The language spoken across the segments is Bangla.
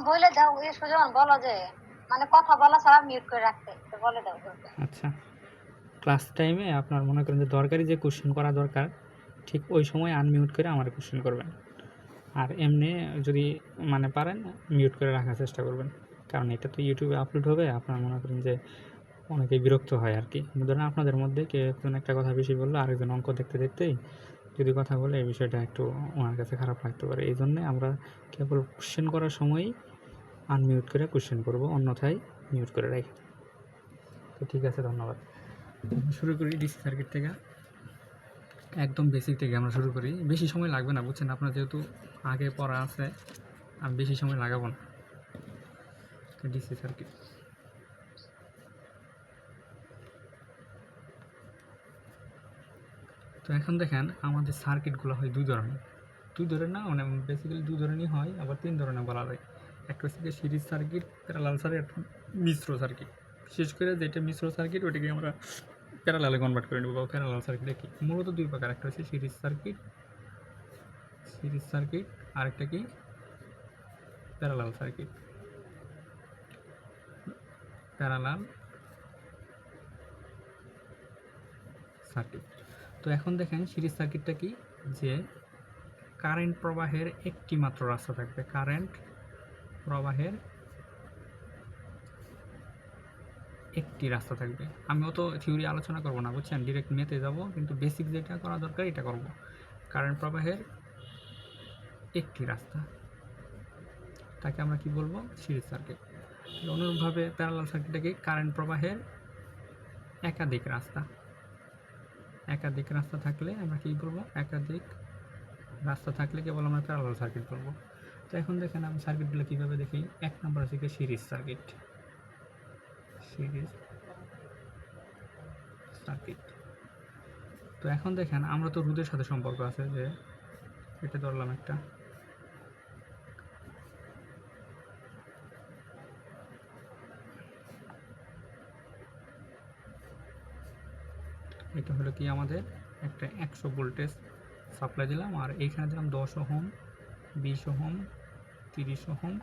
বলে দাও এই সুজন বলো যে মানে কথা বলা ছাড়া মিউট করে রাখতে, তো বলে দাও। আচ্ছা, ক্লাস টাইমে আপনার মনে করেন যে দরকারি যে কোশ্চেন করা দরকার ঠিক ওই সময় আনমিউট করে আমার কোশ্চেন করবেন, আর এমনি যদি মানে পারেন মিউট করে রাখার চেষ্টা করবেন, কারণ এটা তো ইউটিউবে আপলোড হবে। আপনার মনে করেন যে অনেকেই বিরক্ত হয় আর কি। ধরেন আপনাদের মধ্যে কেউ একজন একটা কথা বেশি বললো, আরেকজন অঙ্ক দেখতে দেখতেই যদি কথা বলে, এই বিষয়টা একটু ওনার কাছে খারাপ লাগতে পারে। এই জন্যে আমরা কেবল কোশ্চেন করার সময়ই আনমিউট করে কোশ্চেন করব, অন্যথায় মিউট করে রাখি। তো ঠিক আছে, ধন্যবাদ। শুরু করি ডিসি সার্কিট থেকে, একদম বেসিক থেকে আমরা শুরু করি। বেশি সময় লাগবে না, বুঝছেন, আপনার যেহেতু আগে পড়া আছে, আমি বেশি সময় লাগাবো না। ডিসি সার্কিট, তো এখন দেখেন আমাদের সার্কিটগুলো হয় দুই ধরনের না, মানে বেসিক্যালি দুই ধরনেরই হয়, আবার তিন ধরনের বলা যায়। একটা হচ্ছে সিরিজ সার্কিট, প্যারালাল সার্কিট, মিশ্র সার্কিট। বিশেষ করে যেটা মিশ্র সার্কিট ওইটাকে আমরা প্যারালালে কনভার্ট করে নেব। প্যারালাল সার্কিটে কি মূলত দুই প্রকার, একটা হচ্ছে সিরিজ সার্কিট, আরেকটা কি প্যারালাল সার্কিট। তো এখন দেখেন সিরিজ সার্কিটটা কি, যে কারেন্ট প্রবাহের একটি মাত্র রাস্তা থাকবে। কারেন্ট প্রবাহের একটি রাস্তা থাকবে। আমি অত থিওরি আলোচনা করব না, বুঝছেন, ডিরেক্ট মেতে যাব, কিন্তু বেসিক যেটা করা দরকার এটা করব। কারেন্ট প্রবাহের একটি রাস্তা, তাকে আমরা কি বলবো, সিরিজ সার্কিট। অনুরূপভাবে প্যারালাল সার্কিটটাকে কারেন্ট প্রবাহের একাধিক রাস্তা থাকলে আমরা কি বলবো, একাধিক রাস্তা থাকলে কেবল আমরা প্যারালাল সার্কিট বলবো। তো এখন দেখেন আমি সার্কিটগুলো কীভাবে দেখি। এক নম্বর হচ্ছে সিরিজ সার্কিট। তো এখন দেখেন আমরা তো রোধের সাথে সম্পর্ক আছে, যে এটা ধরলাম একটা, এটা হলো কি আমাদের একটা 100 ভোল্টেজ সাপ্লাই দিলাম, আর এইখানে দিলাম 10 ওহম, 20 ওহম, 30 ওহম,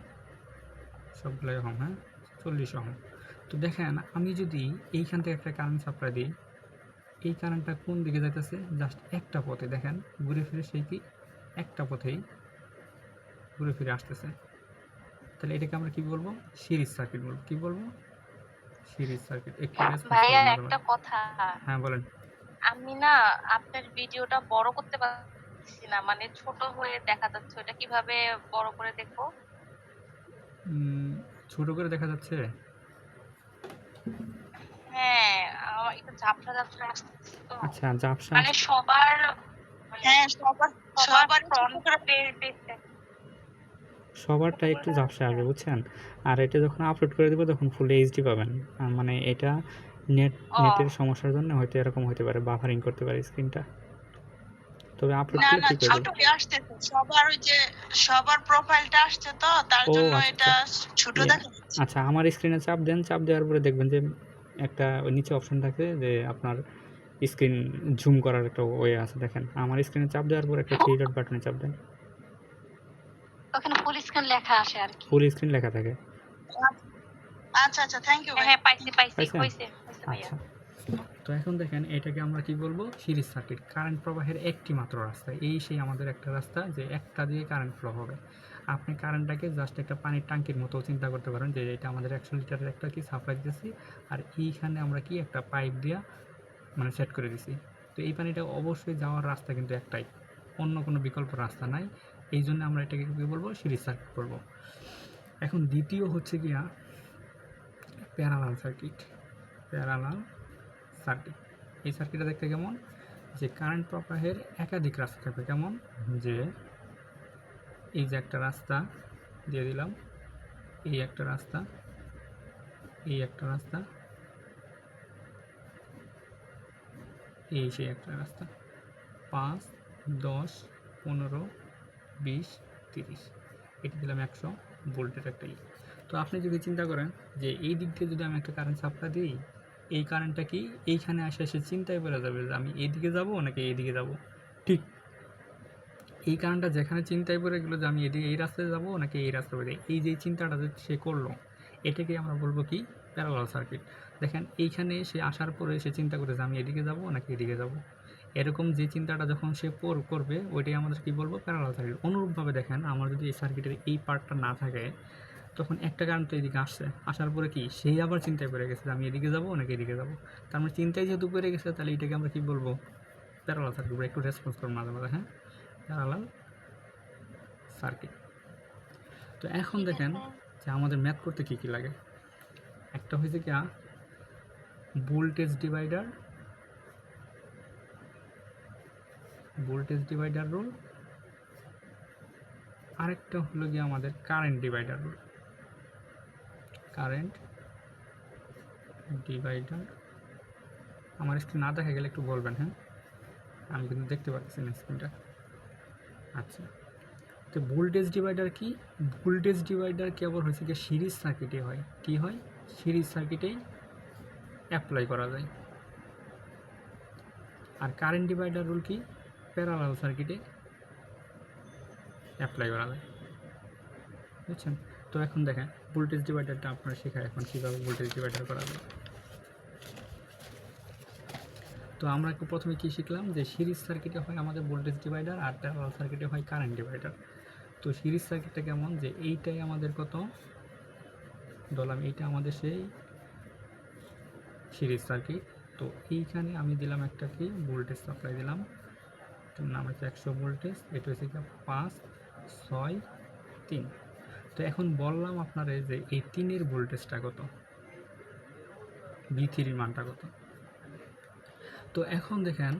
সবগুলো ওহম, হ্যাঁ 40 ওহম। তো দেখেন আমি যদি এইখান থেকে একটা কারেন্ট সাপ্লাই দিই, এই কারেন্টটা কোন দিকে যাইতেছে, জাস্ট একটা পথে, দেখেন ঘুরে ফিরে সেই কি একটা পথেই ঘুরে ফিরে আসতেছে। তাহলে এটাকে আমরা কি বলবো, সিরিজ সার্কিট বলবো। কি বলবো, সিরিজ সার্কিট। একটু রেসপন্স ভাইয়া করুন। একটা কথা, হ্যাঁ বলেন। আমি না আপনার ভিডিওটা বড় করতে পারছি না, মানে ছোট হয়ে দেখা যাচ্ছে, ওটা কিভাবে বড় করে দেখবো? ছোট করে দেখা যাচ্ছে। হ্যাঁ, একটু ঝাপসা ঝাপসা আসছে তো। আচ্ছা, ঝাপসা মানে সবার, হ্যাঁ সবার ফ্রন্ট সবারটা একটু ঝাপসা আসবে, বুঝছেন। আর এটা যখন আপলোড করে দেবো তখন ফুল এইচডি পাবেন। মানে এটা নেটের সমস্যার জন্য হয়তো এরকম হতে পারে, বাফারিং করতে পারে স্ক্রিনটা, তবে আপলোড করলে ঠিক হয়ে যাবে। সবার ওই যে সবার প্রোফাইলটা আসছে তো, তার ও জন্য আচ্ছা এটা ছোট দেখা যাচ্ছে। আচ্ছা, আমার স্ক্রিনে চাপ দেন, চাপ দেওয়ার পরে দেখবেন যে একটা নিচে অপশন থাকে যে আপনার স্ক্রিন জুম করার একটা ওয়ে আছে। দেখেন আমার স্ক্রিনে চাপ দেওয়ার পর একটা 3 ডট বাটনে চাপ দেন, ওখানে ফুল স্ক্রিন লেখা আসে আর কি। ফুল স্ক্রিন লেখা থাকে। আচ্ছা আচ্ছা, থ্যাংক ইউ। হ্যাঁ পাইছি পাইছেন? হইছে ভাইয়া। আচ্ছা, তো এখন দেখেন এটাকে আমরা কি বলবো, সিরিজ সার্কিট। কারেন্ট প্রবাহের একটি মাত্র রাস্তা, এই সেই আমাদের একটা রাস্তা যে একটা দিয়ে কারেন্ট ফ্লো হবে। আপনি কারেন্টটাকে জাস্ট একটা পানির ট্যাঙ্কির মতো চিন্তা করতে পারেন, যে এটা আমাদের 100 লিটারের একটা কি সাপ্লাই দিতেছি, আর এইখানে আমরা কি একটা পাইপ দিয়ে মানে সেট করে দিছি। তো এই পানিটা অবশ্যই যাওয়ার রাস্তা কিন্তু একটাই, অন্য কোনো বিকল্প রাস্তা নাই। এই জন্য আমরা এটাকে কী বলবো, সিরিজ সার্কিট বলবো। এখন দ্বিতীয় হচ্ছে গিয়া প্যারালাল সার্কিট। এই সার্কিটটা দেখতে কেমন, যে কারেন্ট প্রবাহের একাধিক রাস্তা থাকবে। কেমন, যে এই যে একটা রাস্তা দিয়ে দিলাম, এই একটা রাস্তা, এই একটা রাস্তা, এই সেই একটা রাস্তা, 5, 10, 15, 20, 30, এটা দিলাম 100 ভোল্টের একটা তো আপনি যদি চিন্তা করেন যে এই দিক দিয়ে যদি আমি একটা কারেন্ট সাপ্লাই দিই, এই কারেন্টটা কি এইখানে আসে এসে চিন্তায় পড়ে যাবে যে আমি এইদিকে যাব নাকি এইদিকে যাব। ঠিক এই কারণটা যেখানে চিন্তায় পড়ে গেলো যে আমি এদিকে এই রাস্তায় যাবো নাকি এই রাস্তায় যাবো, এই যে চিন্তাটা যে সে করলো, এটাকে আমরা বলবো কি প্যারালাল সার্কিট। দেখেন এইখানে সে আসার পরে সে চিন্তা করেছে আমি এদিকে যাব নাকি এদিকে যাব, এরকম যে চিন্তাটা যখন সে করবে ওইটাই আমাদের কি বলবো প্যারালাল সার্কিট। অনুরূপভাবে দেখেন আমার যদি এই সার্কিটের এই পার্টটা না থাকে, তখন একটা কারণ তো এদিকে আসছে, আসার পরে কি সেই আবার চিন্তায় পড়ে গেছে আমি এদিকে যাব নাকি এদিকে যাব, তার মানে চিন্তায় যেহেতু পড়ে গেছে তাহলে এটাকে আমরা কি বলবো প্যারালাল সার্কিট। একটু রেসপন্স করবো মাঝে মাঝে, হ্যাঁ প্যারালাল সার্কিট। তো এখন ঠিক দেখেন আছে। যে আমাদের ম্যাথ করতে কী কী লাগে, একটা হয়েছে কি ভোল্টেজ ডিভাইডার রুল, আরেকটা হলো গিয়ে আমাদের current divider rule. Current divider আমার স্ক্রিন না দেখা গেলে একটু বলবেন, হ্যাঁ আমি কিন্তু দেখতে পাচ্ছি না স্ক্রিনটা। আচ্ছা, তো ভোল্টেজ ডিভাইডার কি, ভোল্টেজ ডিভাইডার কেবল হয়েছে কি সিরিজ সার্কিটে হয়, কি হয় সিরিজ সার্কিটেই অ্যাপ্লাই করা যায়। আর কারেন্ট ডিভাইডার রুল কি প্যারালাল সার্কিটে অ্যাপ্লাই করা যায়, বুঝছেন। তো এখন দেখেন ভোল্টেজ ডিভাইডারটা আপনারা শেখায় এখন কীভাবে ভোল্টেজ ডিভাইডার করা যায়। তো আমরা একটু প্রথমে কী শিখলাম যে সিরিজ সার্কিটে হয় আমাদের ভোল্টেজ ডিভাইডার আর প্যারালাল সার্কিটে হয় কারেন্ট ডিভাইডার। তো সিরিজ সার্কিটটা কেমন, যে এইটাই আমাদের কত ধরলাম, এইটা আমাদের সেই সিরিজ সার্কিট। তো এইখানে আমি দিলাম একটা কি ভোল্টেজ সাপ্লাই দিলাম, এটার নাম হচ্ছে 100 ভোল্টেজ, এটা হচ্ছে কি 5, 6, 3। তো এখন বললাম আপনারা যে এই 3-এর ভোল্টেজটা কত, V3 মানটা কত। তো এখন দেখেন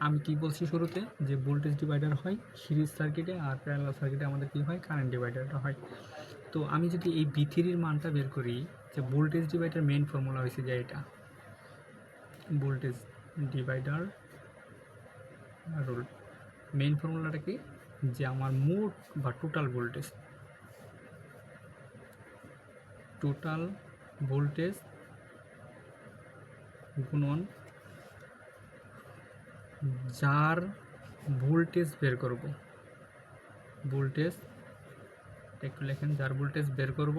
আমি কি বলছি শুরুতে যে ভোল্টেজ ডিভাইডার হয় সিরিজ সার্কিটে আর প্যারালাল সার্কিটে আমাদের কি হয় কারেন্ট ডিভাইডারটা হয়। তো আমি যদি এই V3-র মানটা বের করি, যে ভোল্টেজ ডিভাইডার মেইন ফর্মুলা হয়েছে যে এটা ভোল্টেজ ডিভাইডার রুল, মেইন ফর্মুলাটা কি যে আমার মোট বা টোটাল ভোল্টেজ গুণন যার ভোল্টেজ বের করব, ভোল্টেজ একটু লেখেন, যার ভোল্টেজ বের করব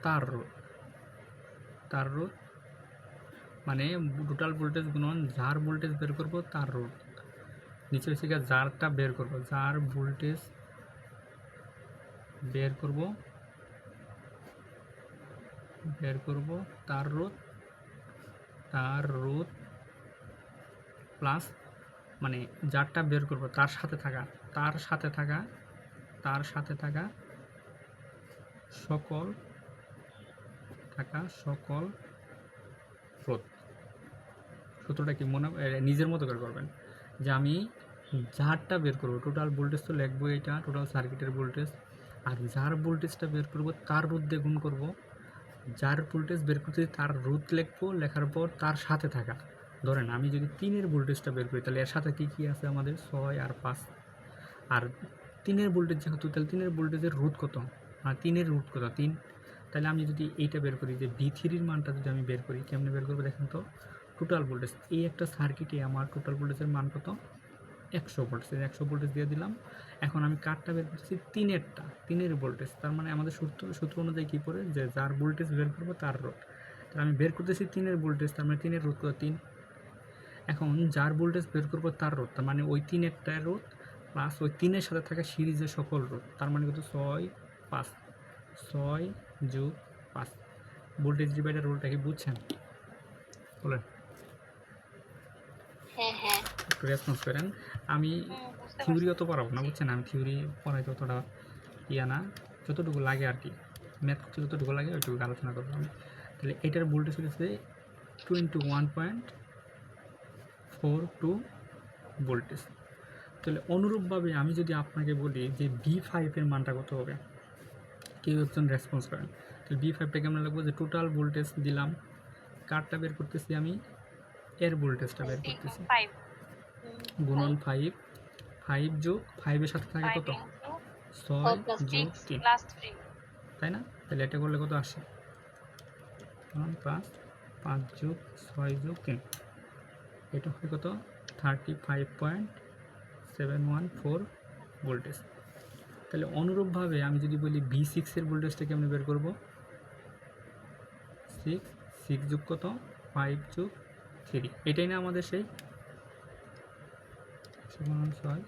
তার রোধ মানে টোটাল ভোল্টেজ গুণন যার ভোল্টেজ বের করব তার রোধ। নিচে হচ্ছে যারটা বের করব, যার ভোল্টেজ বের করব তার রোধ প্লাস মানে যারটা বের করব তার সাথে থাকা সকল রোধ। সূত্রটা কি নিজের মতো করে করবেন, যে আমি যারটা বের করব টোটাল ভোল্টেজ তো লিখবো এটা টোটাল সার্কিটের ভোল্টেজ, আর যার ভোল্টেজটা বের করব তার রোধ দিয়ে গুণ করব, যার ভোল্টেজ বের করতে তার রোধ লিখবো, লেখার পর তার সাথে থাকা, ধরেন আমি যদি 3-এর ভোল্টেজটা বের করি তাহলে এর সাথে কী আছে আমাদের 6 আর 5, আর 3-এর ভোল্টেজ যেহেতু তাহলে 3-এর ভোল্টেজের রোধ কত, আর 3-এর রোধ কত 3, তাহলে আমি যদি এইটা বের করি যে V3-র মানটা যদি আমি বের করি কেমনে বের করবো দেখেন তো, টোটাল ভোল্টেজ এই একটা সার্কিটে আমার টোটাল ভোল্টেজের মান কত 100 ভোল্টেজ, 100 ভোল্টেজ দিয়ে দিলাম। এখন আমি কারটা বের করছি 3-এর ভোল্টেজ, তার মানে আমাদের সূত্র অনুযায়ী কী পড়ে যে যার ভোল্টেজ বের করবো তার রোধ, তাহলে আমি বের করতেছি 3-এর ভোল্টেজ, তার মানে 3-এর রোধ কত 3। এখন যার ভোল্টেজ বের করবো তার রোধ, তার মানে ওই 3-এরটার রোধ প্লাস ওই 3-এর সাথে থাকা সিরিজের সকল রোধ, তার মানে কত 6 যোগ 5। ভোল্টেজ ডিভাইডার রুলটা কি বুঝছেন বলেন, হ্যাঁ একটু রেসপন্স করেন। আমি বুঝতে থিওরি পারছি। অত পড়াবো না বুঝছেন, আমি থিওরি পড়াইতে অতটা না, যতটুকু লাগে আর কি ম্যাথ করতে যতটুকু লাগে ওইটুকু আলোচনা করবো আমি। তাহলে এটার ভোল্টেজ হচ্ছে 21.42 ভোল্টেজ। তাহলে অনুরূপভাবে আমি যদি আপনাকে বলি যে V5-এর মানটা কত হবে, কেউ একজন রেসপন্স করেন, তাহলে V5টা কেমন লাগবো, যে টোটাল ভোল্টেজ দিলাম, কারটা বের করতেছি আমি এর ভোল্টেজটা বের করতেছি, 5 গুণন 5 যোগ 5-এর সাথে থাকে কত 6 যোগ 3, প্লাস 3, তাই না, তাহলে এটা করলে কত আসে 5 যোগ 6 যোগ 3, এটা হয় কত 35.5 714 ভোল্টেজ। তাহলে অনুরূপভাবে আমি যদি বলি V6 এর ভোল্টেজটা কেমন বের করব, 6 যোগ কত 5 যোগ 3, এটাই না আমাদের সেই 6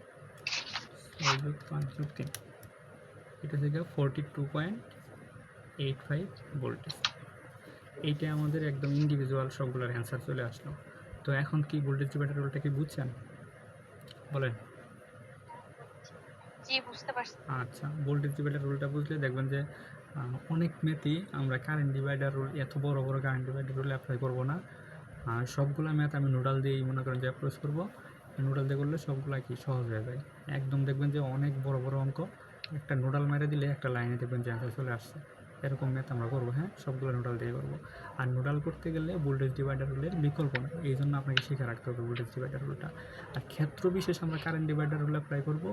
যোগ 5 যোগ 3, এটা থেকে 42.85 ভোল্টেজ। এইটা আমাদের একদম ইন্ডিভিজুয়াল সবগুলোর অ্যান্সার চলে আসলো। তো এখন কি ভোল্টেজ ডিভাইডার রুলটা কি বুঝছেন বলেন? জি, বুঝতে পারছি। আচ্ছা, ভোল্টেজ ডিভাইডার রুলটা বুঝলে দেখবেন যে অনেক ম্যাথই আমরা কারেন্ট ডিভাইডার রুল, এত বড় বড় কারেন্ট ডিভাইডার রুল অ্যাপ্লাই করব না। আর সবগুলো ম্যাথ আমি নোডাল দিয়েই মনে করেন যে অ্যাপ্রোচ করব। নোডাল দিয়ে করলে সবগুলো কি সহজ হয়ে যায়। একদম দেখবেন যে অনেক বড় বড় অঙ্ক একটা নোডাল মেরে দিলে একটা লাইনে দেখবেন যে অ্যান্সার চলে আসছে। এরকম ম্যাথ আমরা করবো, হ্যাঁ, সবগুলো নোডাল দিয়ে করবো। আর নোডাল করতে গেলে ভোল্টেজ ডিভাইডার রুলের বিকল্প নেই, এই জন্য আপনাকে শিখে রাখতে হবে ভোল্টেজ ডিভাইডার রুলটা। আর ক্ষেত্র বিশেষ আমরা কারেন্ট ডিভাইডার রুল অ্যাপ্লাই করবো।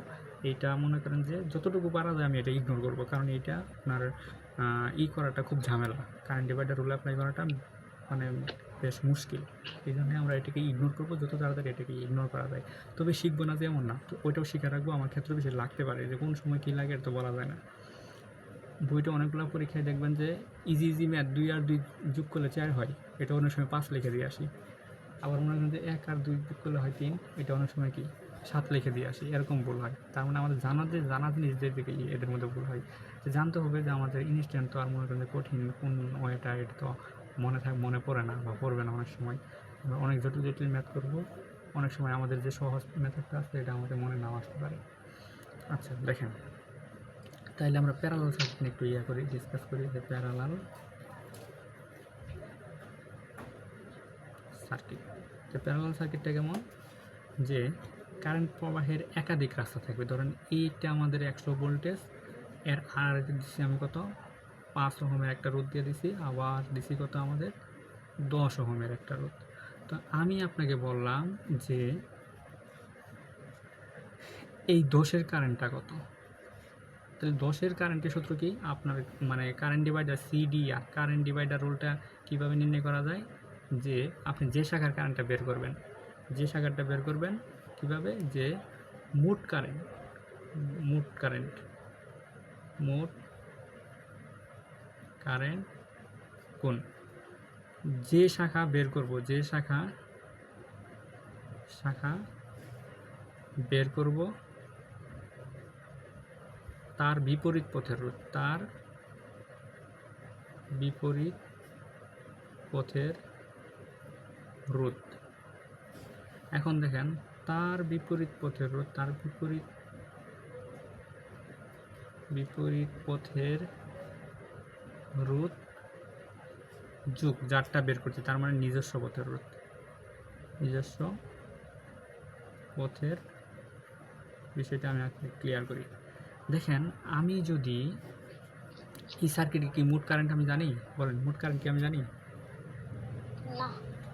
এইটা মনে করেন যে যতটুকু পারা যায় আমি এটা ইগনোর করবো, কারণ এইটা আপনার করাটা খুব ঝামেলা। কারেন্ট ডিভাইডার রুল অ্যাপ্লাই করাটা মানে বেশ মুশকিল, এই জন্য আমরা এটাকে ইগনোর করবো, যত তাড়াতাড়ি এটাকে ইগনোর করা যায়। তবে শিখবো না যেমন না, তো ওইটাও শিখে রাখবো। আমার ক্ষেত্র বিশেষ লাগতে পারে, যে কোন সময় কী লাগে এটা তো বলা যায় না। বইটা অনেকগুলো পরীক্ষায় দেখবেন যে ইজি ম্যাথ 2 আর 2 যোগ করলে 4 হয়, এটা অনেক সময় 5 লিখে দিয়ে আসি। আবার মনে করেন যে 1 আর 2 যোগ করলে হয় 3, এটা অনেক সময় কি 7 লিখে দিয়ে আসি, এরকম ভুল হয়। তার মানে আমাদের জানা জিনিসদের দিকে এদের মধ্যে ভুল হয়। তো জানতে হবে যে আমাদের ইনস্ট্যান্ট তো আর মনে করেন যে কঠিন কোন ওয়েটা, এটা তো মনে পড়ে না বা পড়বে না অনেক সময়। আমরা অনেক জটিল ম্যাথ করব, অনেক সময় আমাদের যে সহজ ম্যাথটা আছে এটা আমাদের মনে নাও আসতে পারে। আচ্ছা দেখেন, তাইলে আমরা প্যারালাল সার্কিট নিয়ে একটু ডিসকাস করি, যে প্যারালাল সার্কিট। তো প্যারালাল সার্কিটটা কেমন, যে কারেন্ট প্রবাহের একাধিক রাস্তা থাকবে। ধরেন এইটা আমাদের 100 ভোল্টেজ, এর আর দিচ্ছি আমি কত 5 ওহমের একটা রোধ দিয়ে দিছি, আবার দিছি কত আমাদের 10 ওহমের একটা রোধ। তো আমি আপনাকে বললাম যে এই 10-এর কারেন্টটা কত। তাহলে 10-এর কারেন্টের সূত্র কি, আপনার মানে current divider CDR current divider রুলটা কীভাবে নির্ণয় করা যায়, যে আপনি যে শাখার কারেন্টটা বের করবেন, কীভাবে, যে মোট কারেন্ট কোন যে শাখা বের করব, বের করব তার বিপরীত পথের রোধ, এখন দেখেন তার বিপরীত পথের রোধ যোগ যারটা বের করছে, তার মানে নিজস্ব পথের বিষয়টা আমি আপনাকে ক্লিয়ার করি। দেখেন, আমি যদি এই সার্কিটে কি মোট কারেন্ট আমি জানি, বলেন মোট কারেন্ট কি আমি জানি? না,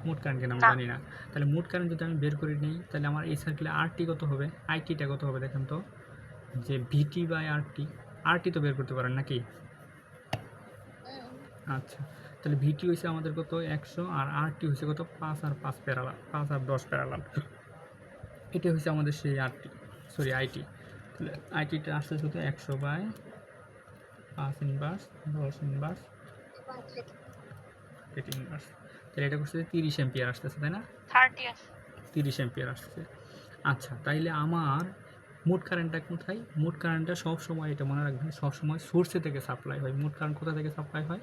মোট কারেন্ট কেন আমি জানি না। তাহলে মোট কারেন্ট যদি আমি বের করে নিই, তাহলে আমার এই সার্কিটে আরটি কত হবে, আইটিটা কত হবে, দেখেন তো, যে ভিটি বাই আরটি তো বের করতে পারেন নাকি? আচ্ছা, তাহলে ভিটি হয়েছে আমাদের কত 100, আর আরটি হয়েছে কত 5 আর 10 প্যারালাল। এটা হচ্ছে আমাদের সেই আইটি। তাহলে আইটিটা আসতে শুধু 100/5 ইনভার্স 10 ইনভার্স 8 ইনভার্স। তাহলে এটা করছে 30 অ্যাম্পিয়ার আসতেছে, তাই না? 30 অ্যাম্পিয়ার আসতেছে। আচ্ছা, তাইলে আমার মোট কারেন্টটা কোথায়? মোট কারেন্টটা সবসময়, এটা মনে রাখবেন, সবসময় সোর্সে থেকে সাপ্লাই হয়। মোট কারেন্ট কোথা থেকে সাপ্লাই হয়?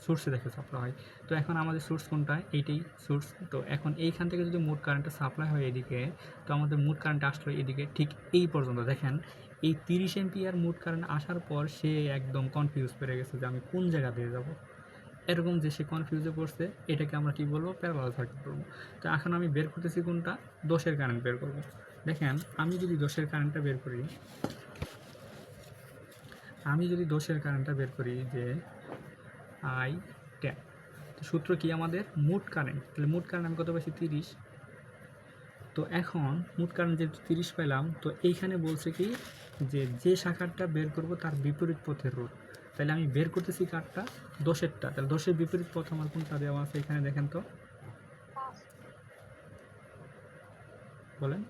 সোর্সে থেকে সাপ্লাই হয়। তো এখন আমাদের সোর্স কোনটা? এইটাই সোর্স। তো এখন এইখান থেকে যদি মোট কারেন্টটা সাপ্লাই হয় এদিকে, তো আমাদের মোট কারেন্ট আসলো এদিকে ঠিক এই পর্যন্ত। দেখেন এই 30 অ্যাম্পিয়ার মোট কারেন্ট আসার পর সে একদম কনফিউজ পেয়ে গেছে যে আমি কোন জায়গা দিয়ে যাব। এরকম যে সে কনফিউজে পড়ছে, এটাকে আমরা কী বলবো? প্যারালাল সার্কিট বলবো। তো এখন আমি বের করতেছি কোনটা? 10-এর কারেন্ট বের করব। দেখেন, আমি যদি 10-এর কারেন্টটা বের করি, যে I10, তো সূত্র কি আমাদের? মোট কারেন্ট। তাহলে মোট কারেন্ট আমি কত পাইছি? 30। তো এখন মোট কারেন্ট যেহেতু 30 পেলাম, তো এইখানে বলছে কি, যে শাখাটা বের করব তার বিপরীত পথের রোধ। তাহলে আমি বের করতেছি কারটা? 10-এরটা। তাহলে 10-এর বিপরীত পথ আমার কোনটা দেওয়া আছে এখানে, দেখেন তো, বলেন।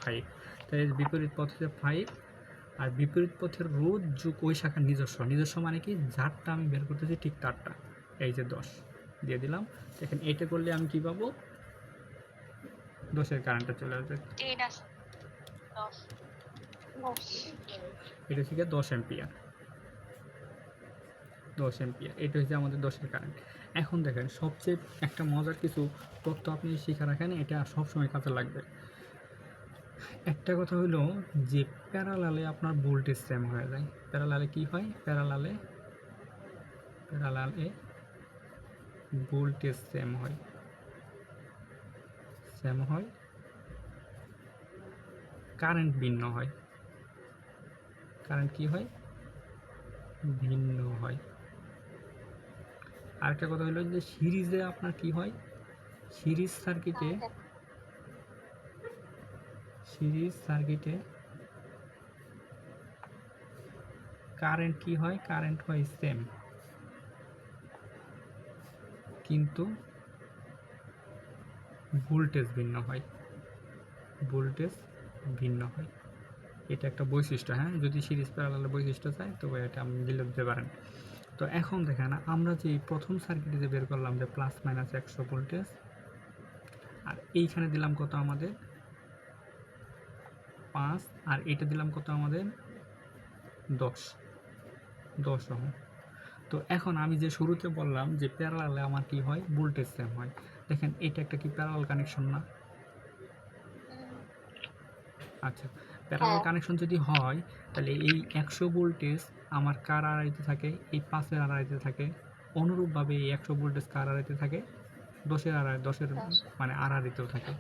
5, তাই বিপরীত পথ হচ্ছে 5, আর বিপরীত পথের রোধ যোগ ওই শাখার নিজস্ব মানে কি যারটা আমি বের করতেছি ঠিক তারটা, এই যে 10 দিয়ে দিলাম। দেখেন এটা করলে আমি কি পাবো, 10-এর কারেন্টটা চলে আসবে। 10 আসে 10 এটা থেকে 10 অ্যাম্পিয়ার, 10 অ্যাম্পিয়ার, এটা হচ্ছে আমাদের 10-এর কারেন্ট। এখন দেখেন সবচেয়ে একটা মজার কিছু তথ্য আপনি শিখে রাখেন, এটা সবসময় কাজে লাগবে। একটা কথা হলো যে প্যারালালে আপনার ভোল্টেজ সেম হয়ে যায়। প্যারালালে কি হয়, প্যারালালে ভোল্টেজ সেম হয়, কারেন্ট ভিন্ন হয়। কারেন্ট কি হয়, ভিন্ন হয়। আরেকটা কথা হলো যে সিরিজে আপনার কি হয়, সিরিজ সার্কিটে কারেন্ট কি হয়, কারেন্ট হয় সেম, কিন্তু ভোল্টেজ ভিন্ন হয়, এটা একটা বৈশিষ্ট্য। হ্যাঁ, যদি সিরিজ প্যারালালের বৈশিষ্ট্য চাই তবে এটা আপনি দিলে দিতে পারেন। তো এখন দেখেন আমরা যে প্রথম সার্কিটে যে বের করলাম যে প্লাস মাইনাস 100 ভোল্টেজ, আর এইখানে দিলাম কত আমাদের 5, আর এটা দিলাম কত আমাদের 10 ওহম। তো এখন আমি যে শুরুতে বললাম যে প্যারালালে আমার কি হয়, ভোল্টেজ সেম হয়। দেখেন এটা একটা কি প্যারালাল কানেকশন না? আচ্ছা, প্যারালাল কানেকশন যদি হয় তাহলে এই 100 ভোল্টেজ আমার কার আড়াইতে থাকে, এই 5-এর আড়াইতে থাকে। অনুরূপভাবে এই 100 ভোল্টেজ কার আড়াইতে থাকে, 10-এর মানে আড়াইতেও থাকে।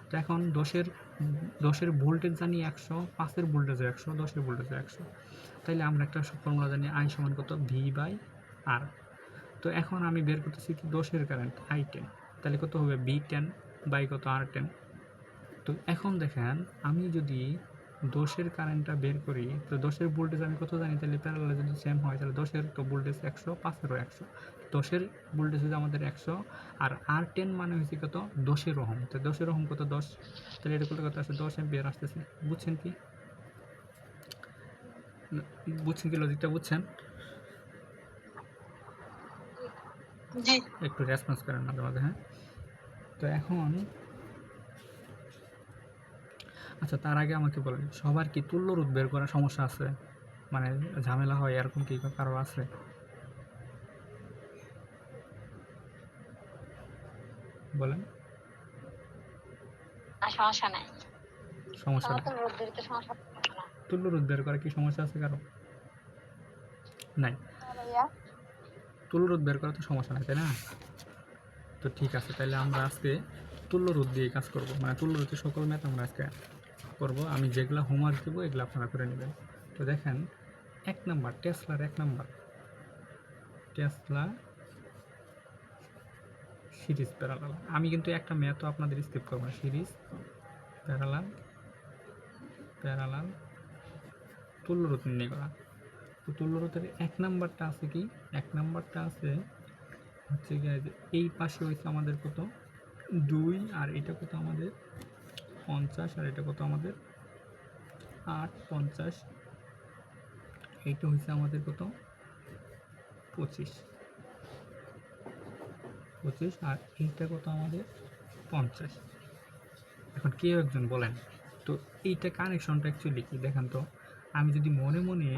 তো এখন 10-এর ভোল্টেজ জানি 100, 5-এর ভোল্টেজও 100, 10-এর ভোল্টেজও 100। তাইলে আমরা একটা ফর্মুলা জানি I সমান কত, V/R। তো এখন আমি বের করতেছি কি 10-এর কারেন্ট I10, তাহলে কত হবে V10 বাই কত R10। তো এখন দেখেন আমি যদি 10-এর কারেন্টটা বের করি, তো 10-এর ভোল্টেজ আমি কত জানি, তাহলে প্যারালালে যদি সেম হয় তাহলে 10-এর তো ভোল্টেজ 100, 5-এরও 100। 10-এর ভোল্টেজ হচ্ছে আমাদের 100, আর R10 মানে হচ্ছে কত, 10-এর ওহম। তো 10-এর ওহম কত, 10, তাহলে এটা করলে কত আসে, 10 অ্যাম্পিয়ার আসতেছে। বুঝছেন কি লজিকটা বুঝছেন? জি। একটু রেসপন্স করেন মাঝে মাঝে। হ্যাঁ, তো এখন আচ্ছা, তার আগে আমাকে বলেন, সবার কি তুল্য রোধ বের করার সমস্যা আছে, মানে ঝামেলা হয় এরকম কি কারো আছে? বলেন। সমস্যা নাই। সমস্যা নেই, তুল্য রোধ বের করা কি সমস্যা আছে কারো? নাই, তুল্য রোধ বের করা তো সমস্যা নাই, তাই না? তো ঠিক আছে, তাহলে আমরা আজকে তুল্য রোধ দিয়ে কাজ করব, মানে তুল্য রোধের সকল ম্যাথ আমরা আজকে করব। আমি যেগুলো হোমওয়ার্ক দেবো এগুলো আপনারা করে নেবেন। তো দেখেন 1 নাম্বার, টেসলার 1 নাম্বার, টেসলা সিরিজ প্যারালাল। আমি কিন্তু একটা ম্যাথও আপনাদের স্কিপ করবো না, সিরিজ প্যারালাল তুল্য রোধ নির্ণয় করা। তো তুল্য রোধের 1 নাম্বারটা আছে কি, 1 নাম্বারটা আছে হচ্ছে গিয়ে যে এই পাশে হয়েছে আমাদের কত 2, আর এটা কত আমাদের 50, আর এটা কত আমাদের 8, 50, এইটা হয়েছে আমাদের কত 25, আর এইটা কত আমাদের 50। এখন কেউ একজন বলেন তো এইটা কানেকশনটা অ্যাকচুয়ালি কি দেখেন তো। আমি যদি মনে মনে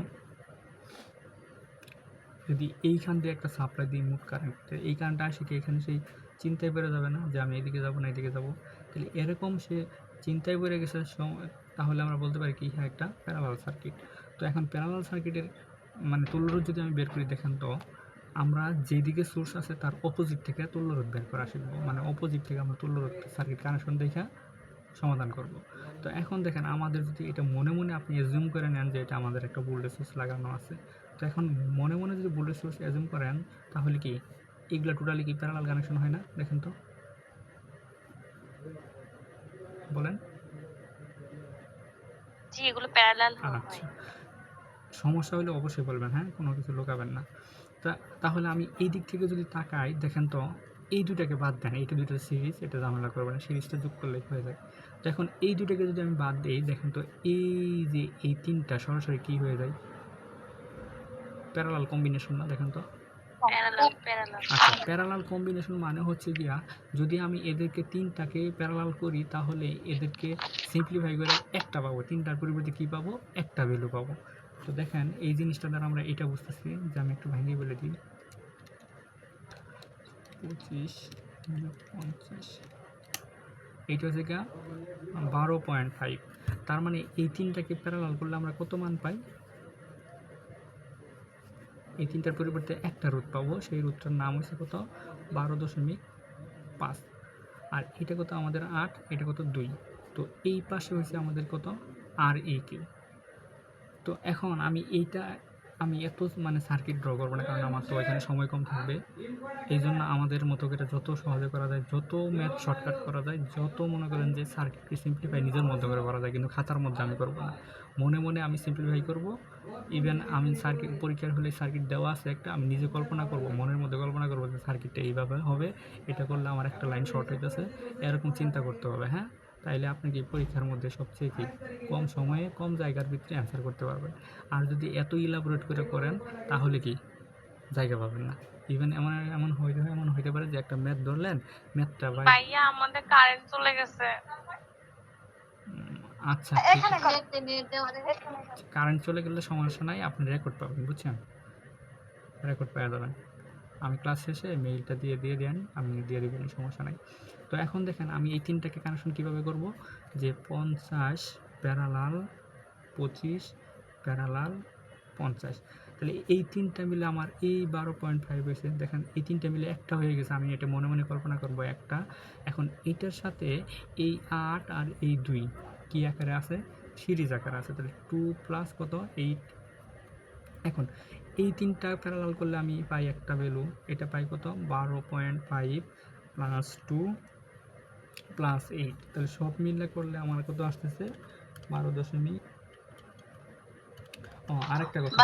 যদি এইখান দিয়ে একটা সাপ্লাই দিই মোট কারেন্ট, এই কারেন্টটা আসে কি এখানে সেই চিন্তায় পড়ে যাবে না যে আমি এদিকে যাবো না এদিকে যাবো, তাহলে এরকম সে চিন্তায় পড়ে গেছে তাহলে আমরা বলতে পারি কি হ্যাঁ একটা প্যারালাল সার্কিট। তো এখন প্যারালাল সার্কিটের মানে তুল্যরোধ যদি আমি বের করি, দেখেন তো আমরা যেদিকে সোর্স আছে তার অপোজিট থেকে তুল্যরোধ বের করা শিখবো, মানে অপোজিট থেকে আমরা তুল্যরোধ সার্কিট কানেকশন দেখে সমাধান করব। তো এখন দেখেন আমাদের যদি এটা মনে মনে আপনি অ্যাজিউম করে নেন যে এটা আমাদের একটা ভোল্টেজ সোর্স লাগানো আছে, তো এখন মনে মনে যদি ভোল্টেজ সোর্স অ্যাজিউম করেন তাহলে কি এগুলা টোটালি কি প্যারালাল কানেকশন হয় না? দেখেন তো, বলেন। জি, এগুলো প্যারালাল হয়। আচ্ছা, সমস্যা হলে অবশ্যই বলবেন, হ্যাঁ, কোনো কিছু লুকাবেন না। তাহলে আমি এই দিক থেকে যদি তাকাই, দেখেন তো এই দুটাকে বাদ দেন, এইটা দুটো সিরিজ, এটা ঝামেলা করবে না, সিরিজটা যোগ করলে হয়ে যায়। তো এখন এই দুটাকে যদি আমি বাদ দিই, দেখেন তো এই যে এই তিনটা সরাসরি কী হয়ে যায়, প্যারালাল কম্বিনেশন না, দেখেন তো। প্যারালাল আচ্ছা, প্যারালাল কম্বিনেশন মানে হচ্ছে গিয়া যদি আমি এদেরকে তিনটাকে প্যারালাল করি তাহলে এদেরকে সিম্পলিফাই করে একটা পাবো, তিনটার পরিবর্তে কী পাবো, একটা ভ্যালু পাবো। তো দেখেন এই জিনিসটা দ্বারা আমরা এটা বুঝতেছি যে আমি একটু ভেঙে বলে দিই, 25 50, এইটা হচ্ছে গিয়া 12.5। তার মানে এই তিনটাকে প্যারালাল করলে আমরা কত মান পাই, এই তিনটার পরিবর্তে একটা রুট পাবো, সেই রুটটার নাম হচ্ছে কত, 12.5। আর এটা কত আমাদের 8, এটা কত 2। তো এই পাশে হচ্ছে আমাদের কত, আর এই কিউ। তো এখন আমি এত মানে সার্কিট ড্র করবো না, কারণ আমার তো এখানে সময় কম থাকবে। এই জন্য আমাদের মতো করে যত সহজে করা যায়, যত ম্যাথ শর্টকাট করা যায়, যত মনে করেন যে সার্কিটকে সিম্পলিফাই নিজের মধ্যে করে করা যায়, কিন্তু খাতার মধ্যে আমি করবো না, মনে মনে আমি সিম্পলিফাই করব। ইভেন আমি সার্কিট পরীক্ষার হলে সার্কিট দেওয়া আছে একটা, আমি নিজে কল্পনা করব, মনের মধ্যে কল্পনা করবো যে সার্কিটটা এইভাবে হবে, এটা করলে আমার একটা লাইন শর্ট হইতেছে, এরকম চিন্তা করতে হবে। হ্যাঁ, তাইলে আপনি কি পরীক্ষার মধ্যে সবচেয়ে কি কম সময়ে কম জায়গার ভিতরে অ্যান্সার করতে পারবেন। আর যদি এত ইলাবোরেট করে করেন তাহলে কি জায়গা পাবেন না। ইভেন এমন হইতে পারে যে একটা ম্যাথ ধরলেন, ম্যাথটা ভাইয়া আমাদের কারেন্ট চলে গেছে। আচ্ছা, এখানে কারেন্ট চলে গেলে সমস্যা নাই, আপনি রেকর্ড পাবেন, বুঝছেন, রেকর্ড পেয়ে যাবেন। আমি ক্লাস শেষে মেইলটা দিয়ে দেন, আমি দিয়ে দেবেন, সমস্যা নাই। তো এখন দেখেন আমি এই তিনটাকে কানেকশন কীভাবে করব, যে 50 প্যারালাল 25 প্যারালাল 50, তাহলে এই তিনটা মিলে আমার এই 12.5 হয়েছে। দেখেন এই তিনটা মিলে একটা হয়ে গেছে, আমি এটা মনে মনে কল্পনা করব একটা। এখন এইটার সাথে এই 8 আর এই 2 কি আকারে আছে, সিরিজ আকারে আছে, তাহলে 2 প্লাস কত 8। এখন এই তিনটা প্যারালাল করলে আমি পাই একটা ভ্যালু, এটা পাই কত 12.5 প্লাস 2 প্লাস 8, তাহলে সব মিলে করলে আমার কত আসতেছে 12. আরেকটা কথা,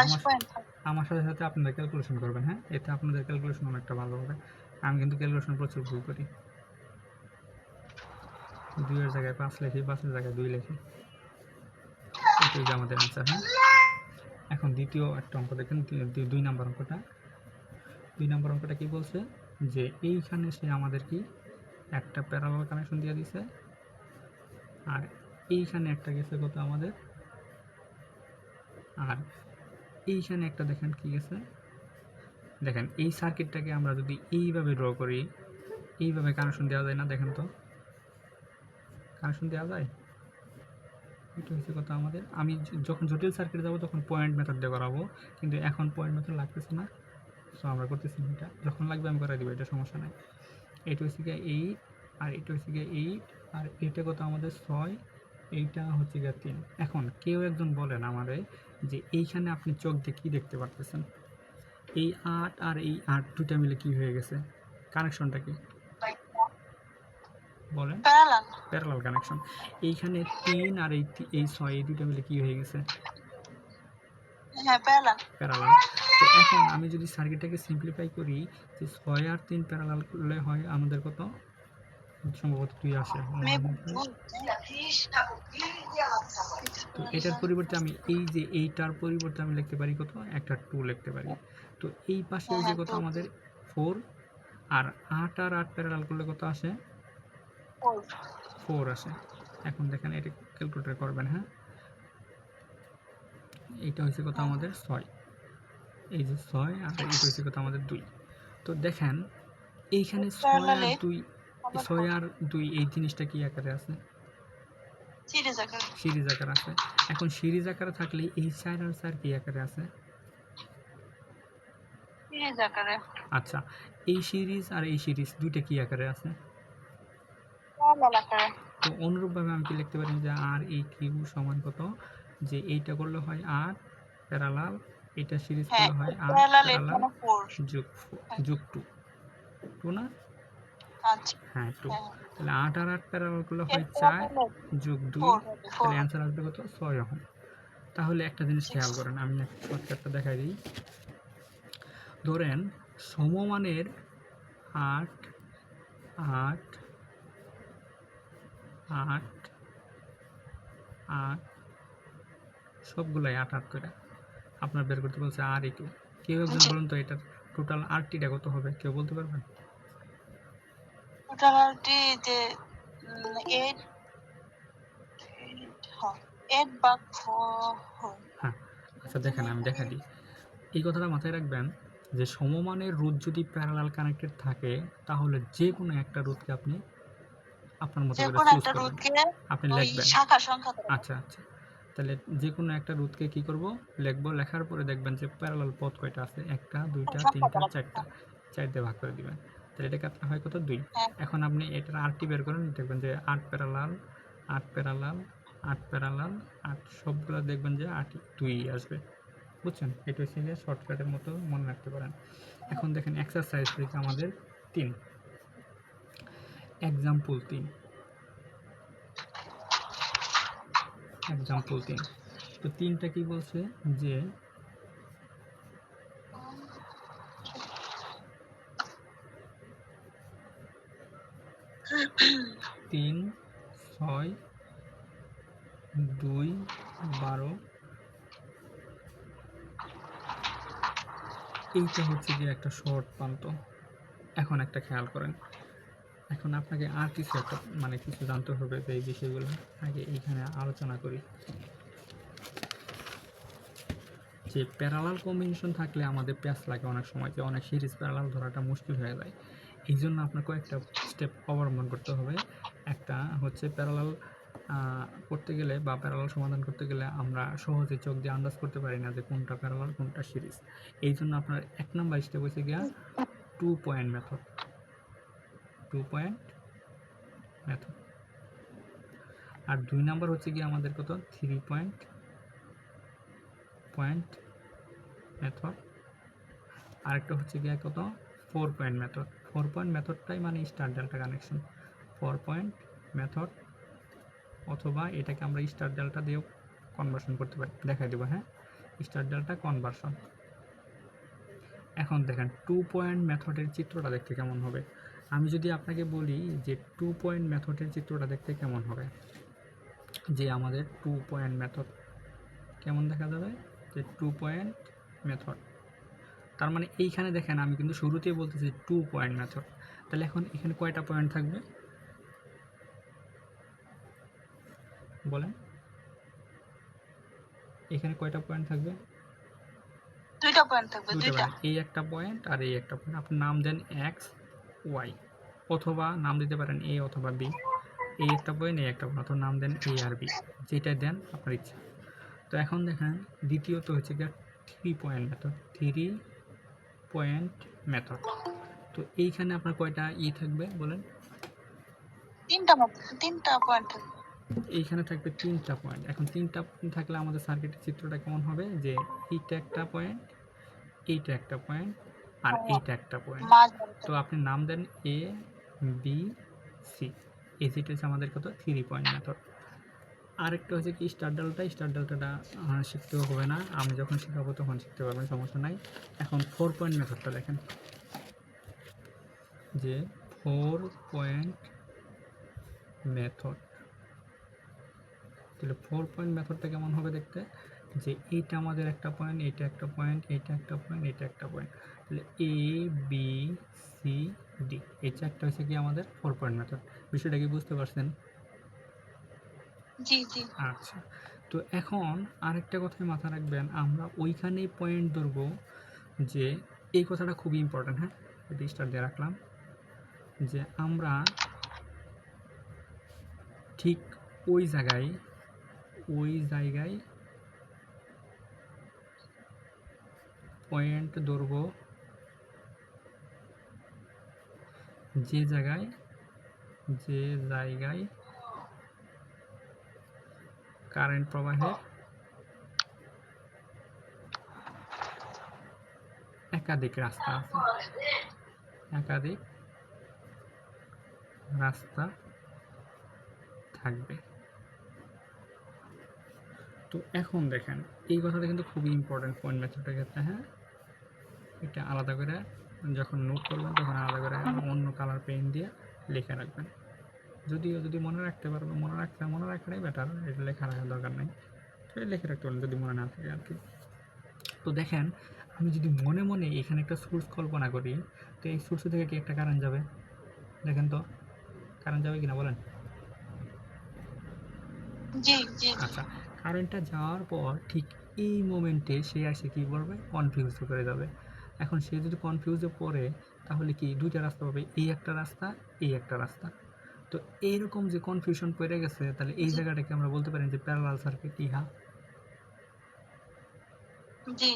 আমার সাথে সাথে আপনাদের ক্যালকুলেশন করবেন। হ্যাঁ, এতে আপনাদের ক্যালকুলেশন অনেকটা ভালো হবে। আমি কিন্তু ক্যালকুলেশন প্রচুর ভুল করি, 2-এর জায়গায় 5 লিখি, 5-এর জায়গায় 2 লিখি, এটাই যে আমাদের অ্যান্সার। হ্যাঁ, এখন দ্বিতীয় একটা অঙ্ক দেখেন, 2 নম্বর অঙ্কটা। 2 নম্বর অঙ্কটা কি বলছে, যে এইখানে সে আমাদের কি একটা প্যারালাল কানেকশন দিয়ে দিছে, আর এইখানে একটা গেছে কত আমাদের, আর এইখানে একটা দেখেন কি গেছে। দেখেন এই সার্কিটটাকে আমরা যদি এইভাবে ড্র করি, এইভাবে কানেকশন দেওয়া যায় না, দেখেন তো কানেকশন দেওয়া যায়। এটা হচ্ছে কথা আমাদের, আমি যখন জটিল সার্কিট যাবো তখন পয়েন্ট মেথড দিয়ে করাবো, কিন্তু এখন পয়েন্ট মেথড লাগতেছে না, সো আমরা করতেছি এটা, যখন লাগবে আমি করাই দেবো, এটা সমস্যা নাই। এটা হচ্ছে গিয়ে 8, আর এটা হচ্ছে গিয়ে 8, আর এটা কত আমাদের 6, এইটা হচ্ছে গিয়ে 3। এখন কেউ একজন বলেন আমারে যে এইখানে আপনি চোখ দিয়ে কী দেখতে পারতেছেন, এই 8 আর এই 8 দুটা মিলে কি হয়ে গেছে, কানেকশনটা কি বলেন, প্যারালাল কানেকশন। এইখানে 3 আর এই 6 এই দুটো মিলে কি হয়ে গেছে, প্যারালাল। তো এখন আমি যদি সার্কিটটাকে সিম্পলিফাই করি, যে 6 আর 3 প্যারালাল করলে হয় আমাদের কত, সম্ভবত 2 আসে। তো এটার পরিবর্তে আমি এই যে এইটার পরিবর্তে আমি লিখতে পারি কত, একটা 2 লিখতে পারি। তো এই পাশে যে কত আমাদের 4, আর 8 আর 8 প্যারালাল করলে কত আসে, 4 আসে। এখন দেখেন এটা ক্যালকুলেটর করবেন। হ্যাঁ, এইটা হচ্ছে কত আমাদের 6, এই যে 6, আর এটা হচ্ছে কত আমাদের 2। তো দেখেন এইখানে 6 আর 2 এই জিনিসটা কি আকারে আছে, সিরিজ আকারে আছে। এখন সিরিজ আকারে থাকলে এই 4 আর 4 কি আকারে আছে, আচ্ছা এই সিরিজ আর এই সিরিজ দুইটা কি আকারে আছে, তো অনুরূপভাবে আমি কি লিখতে পারি, যে আর এই কিউ সমান কত, যে এইটা করলে হয় 8 প্যারালাল, এটা সিরিজ করলে হয় 8 প্যারালাল যোগ 2 না, হ্যাঁ 2। তাহলে 8 আর 8 প্যারালাল করলে হয় 4 যোগ 2, তাহলে অ্যান্সার আসবে কত, 6 ওহম। তাহলে একটা জিনিস খেয়াল করেন, আমি একটা শর্টকাটটা দেখাই দিই। ধরেন সমমানের 8 8 8 8 সবগুলাই 8 8 করে আপনার বের করতে বলছে আর একটু। কেউ একজন জি। বলুন তো এটার টোটাল আরটিটা কত হবে, কেউ বলতে পারবেন? টোটালটি যে 8 8 ভাগ 4 হয়। হ্যাঁ, আচ্ছা দেখেন আমি দেখা দিই। এই কথাটা মাথায় রাখবেন যে সমমানের রোধ যদি প্যারালাল কানেক্টেড থাকে তাহলে যে কোনো একটা রোধকে আপনি আপনার মতো যে করে কোনো চুজ একটা করবেন, রোধকে আপনি ওই লিখবেন। শাখা সংখ্যা করে। আচ্ছা আচ্ছা, তাহলে যে কোনো একটা রোধকে কী করব, লিখবো, লেখার পরে দেখবেন যে প্যারালাল পথ কয়টা আছে, 1টা 2টা সংখ্যা 3টা করা। 4টা, 4 দিয়ে ভাগ করে দিবেন। তাহলে এটাকে আপনার হয় কত, 2। হ্যাঁ। এখন আপনি এটার আরটি বের করেন, দেখবেন যে 8 প্যারালাল 8 প্যারালাল 8 প্যারালাল 8, সবগুলো দেখবেন যে 8 2 আসবে। বুঝছেন? এটা হচ্ছে গিয়ে শর্টকাটের মতো মনে রাখতে পারেন। এখন দেখেন এক্সারসাইজ থেকে আমাদের 3, এক্সাম্পল 3, এক্সাম্পল 3। তো 3টা কি বলছে যে 3 6 2 12, এইটা হচ্ছে গিয়ে একটা শর্ট প্রান্ত। এখন একটা খেয়াল করেন, এখন আপনাকে আর কিছু একটা মানে কিছু জানতে হবে যে এই বিষয়গুলো আগে এইখানে আলোচনা করি। যে প্যারালাল কম্বিনেশন থাকলে আমাদের প্যাচ লাগে অনেক সময়, যে অনেক সিরিজ প্যারালাল ধরাটা মুশকিল হয়ে যায়। এই জন্য আপনার কয়েকটা স্টেপ অবলম্বন করতে হবে। একটা হচ্ছে প্যারালাল করতে গেলে বা প্যারালাল সমাধান করতে গেলে আমরা সহজে চোখ দিয়ে আন্দাজ করতে পারি না যে কোনটা প্যারালাল কোনটা সিরিজ। এই জন্য আপনার 1 নাম্বার স্টেপ হচ্ছে গিয়া 2 পয়েন্ট মেথড, 2 পয়েন্ট মেথড। আর 2 নাম্বার হচ্ছে গিয়ে আমাদের কত, 3 পয়েন্ট মেথড। আরেকটা হচ্ছে গিয়ে কত, 4 পয়েন্ট মেথড। 4 পয়েন্ট মেথডটাই মানে star delta connection. 4 point method, অথবা এটাকে আমরা স্টার ডেল্টা দিয়েও কনভার্সন করতে পারি, দেখাই দেবো। হ্যাঁ, স্টার ডেল্টা কনভার্সন। এখন দেখেন 2 পয়েন্ট মেথডের চিত্রটা দেখতে কেমন হবে। আমি যদি আপনাকে বলি যে 2 পয়েন্ট মেথডের চিত্রটা দেখতে কেমন হবে, যে আমাদের 2 পয়েন্ট মেথড কেমন দেখা যাবে, যে 2 পয়েন্ট মেথড, তার মানে এইখানে দেখেন আমি কিন্তু শুরুতেই বলতেছি 2 পয়েন্ট মেথড। তাহলে এখন এখানে কয়টা পয়েন্ট থাকবে বলেন, এখানে কয়টা পয়েন্ট থাকবে? 2টা পয়েন্ট থাকবে। 2টা 2টা। পয়েন্ট, এই একটা পয়েন্ট আর এই একটা পয়েন্ট। আপনি নাম দেন এক্স ওয়াই, অথবা নাম দিতে পারেন এ অথবা বি। এই একটা পয়েন্ট, এই একটা পয়েন্ট, অথবা নাম দেন এ আর বি, যেটা দেন আপনার ইচ্ছা। তো এখন দেখেন দ্বিতীয়ত হচ্ছে গিয়ে 3 পয়েন্ট মেথড, 3 পয়েন্ট মেথড। তো এইখানে আপনার কয়টা থাকবে বলেন? 3টা পয়েন্ট থাকবে। এইখানে থাকবে 3টা পয়েন্ট। এখন 3টা পয়েন্ট থাকলে আমাদের সার্কিটের চিত্রটা কেমন হবে, যে এইটা একটা পয়েন্ট, এইটা একটা পয়েন্ট, আর এইটা একটা পয়েন্ট। তো আপনি নাম দেন এ বি সি, এই যেটা হচ্ছে আমাদের কত, 3 পয়েন্ট মেথড। আরেকটা হচ্ছে কি স্টার ডেল্টা। স্টার ডেল্টাটা শিখতেও হবে না, আমি যখন শেখাবো তখন শিখতে পারবেন, সমস্যা নাই। এখন 4 পয়েন্ট মেথডটা দেখেন, যে 4 পয়েন্ট মেথড। তাহলে 4 পয়েন্ট মেথডটা কেমন হবে দেখতে, যে এইটা আমাদের একটা পয়েন্ট, এইটা একটা পয়েন্ট, এইটা একটা পয়েন্ট, এইটা একটা পয়েন্ট। তাহলে এ বি সি ডি, এই চারটা হচ্ছে কি আমাদের 4 পয়েন্ট মেথড। বিষয়টা কি বুঝতে পারছেন? জি জি। আচ্ছা, তো এখন আরেকটা কথাই মাথা রাখবেন, আমরা ওইখানেই পয়েন্ট ধরবো, যে এই কথাটা খুবই ইম্পর্ট্যান্ট। হ্যাঁ, এটা স্টার দিয়ে রাখলাম, যে আমরা ঠিক ওই জায়গায় পয়েন্ট ধরবো যে জায়গায় কারেন্ট প্রবাহের একাধিক রাস্তা থাকবে। তো এখন দেখেন এই কথাটা কিন্তু খুবই ইম্পর্টেন্ট পয়েন্ট মেথডের ক্ষেত্রে। হ্যাঁ, এটা আলাদা করে যখন নোট করবেন তখন আলাদা করে অন্য কালার পেন দিয়ে লিখে রাখবেন। যদিও যদি মনে রাখতে পারবেন, মনে রাখাটাই বেটার, এটা লেখা রাখার দরকার নেই। তো লিখে রাখতে পারেন যদি মনে না থাকে আর কি। তো দেখেন, আমি যদি মনে মনে এখানে একটা সোর্স কল্পনা করি, তো এই সোর্স থেকে কি একটা কারেন্ট যাবে? দেখেন তো কারেন্ট যাবে কিনা বলেন। জি জি আচ্ছা, কারেন্টটা যাওয়ার পর ঠিক এই মোমেন্টে সে এসে কি করবে, কনফিউজ করে যাবে। এখন সে যদি কনফিউজে পড়ে তাহলে কি দুইটা রাস্তা পাবে, এই একটা রাস্তা, এই একটা রাস্তা। তো এইরকম যে কনফিউশন পড়ে গেছে, তাহলে এই জি জায়গাটাকে আমরা বলতে পারি যে প্যারালাল সার্কিট। ইহা জি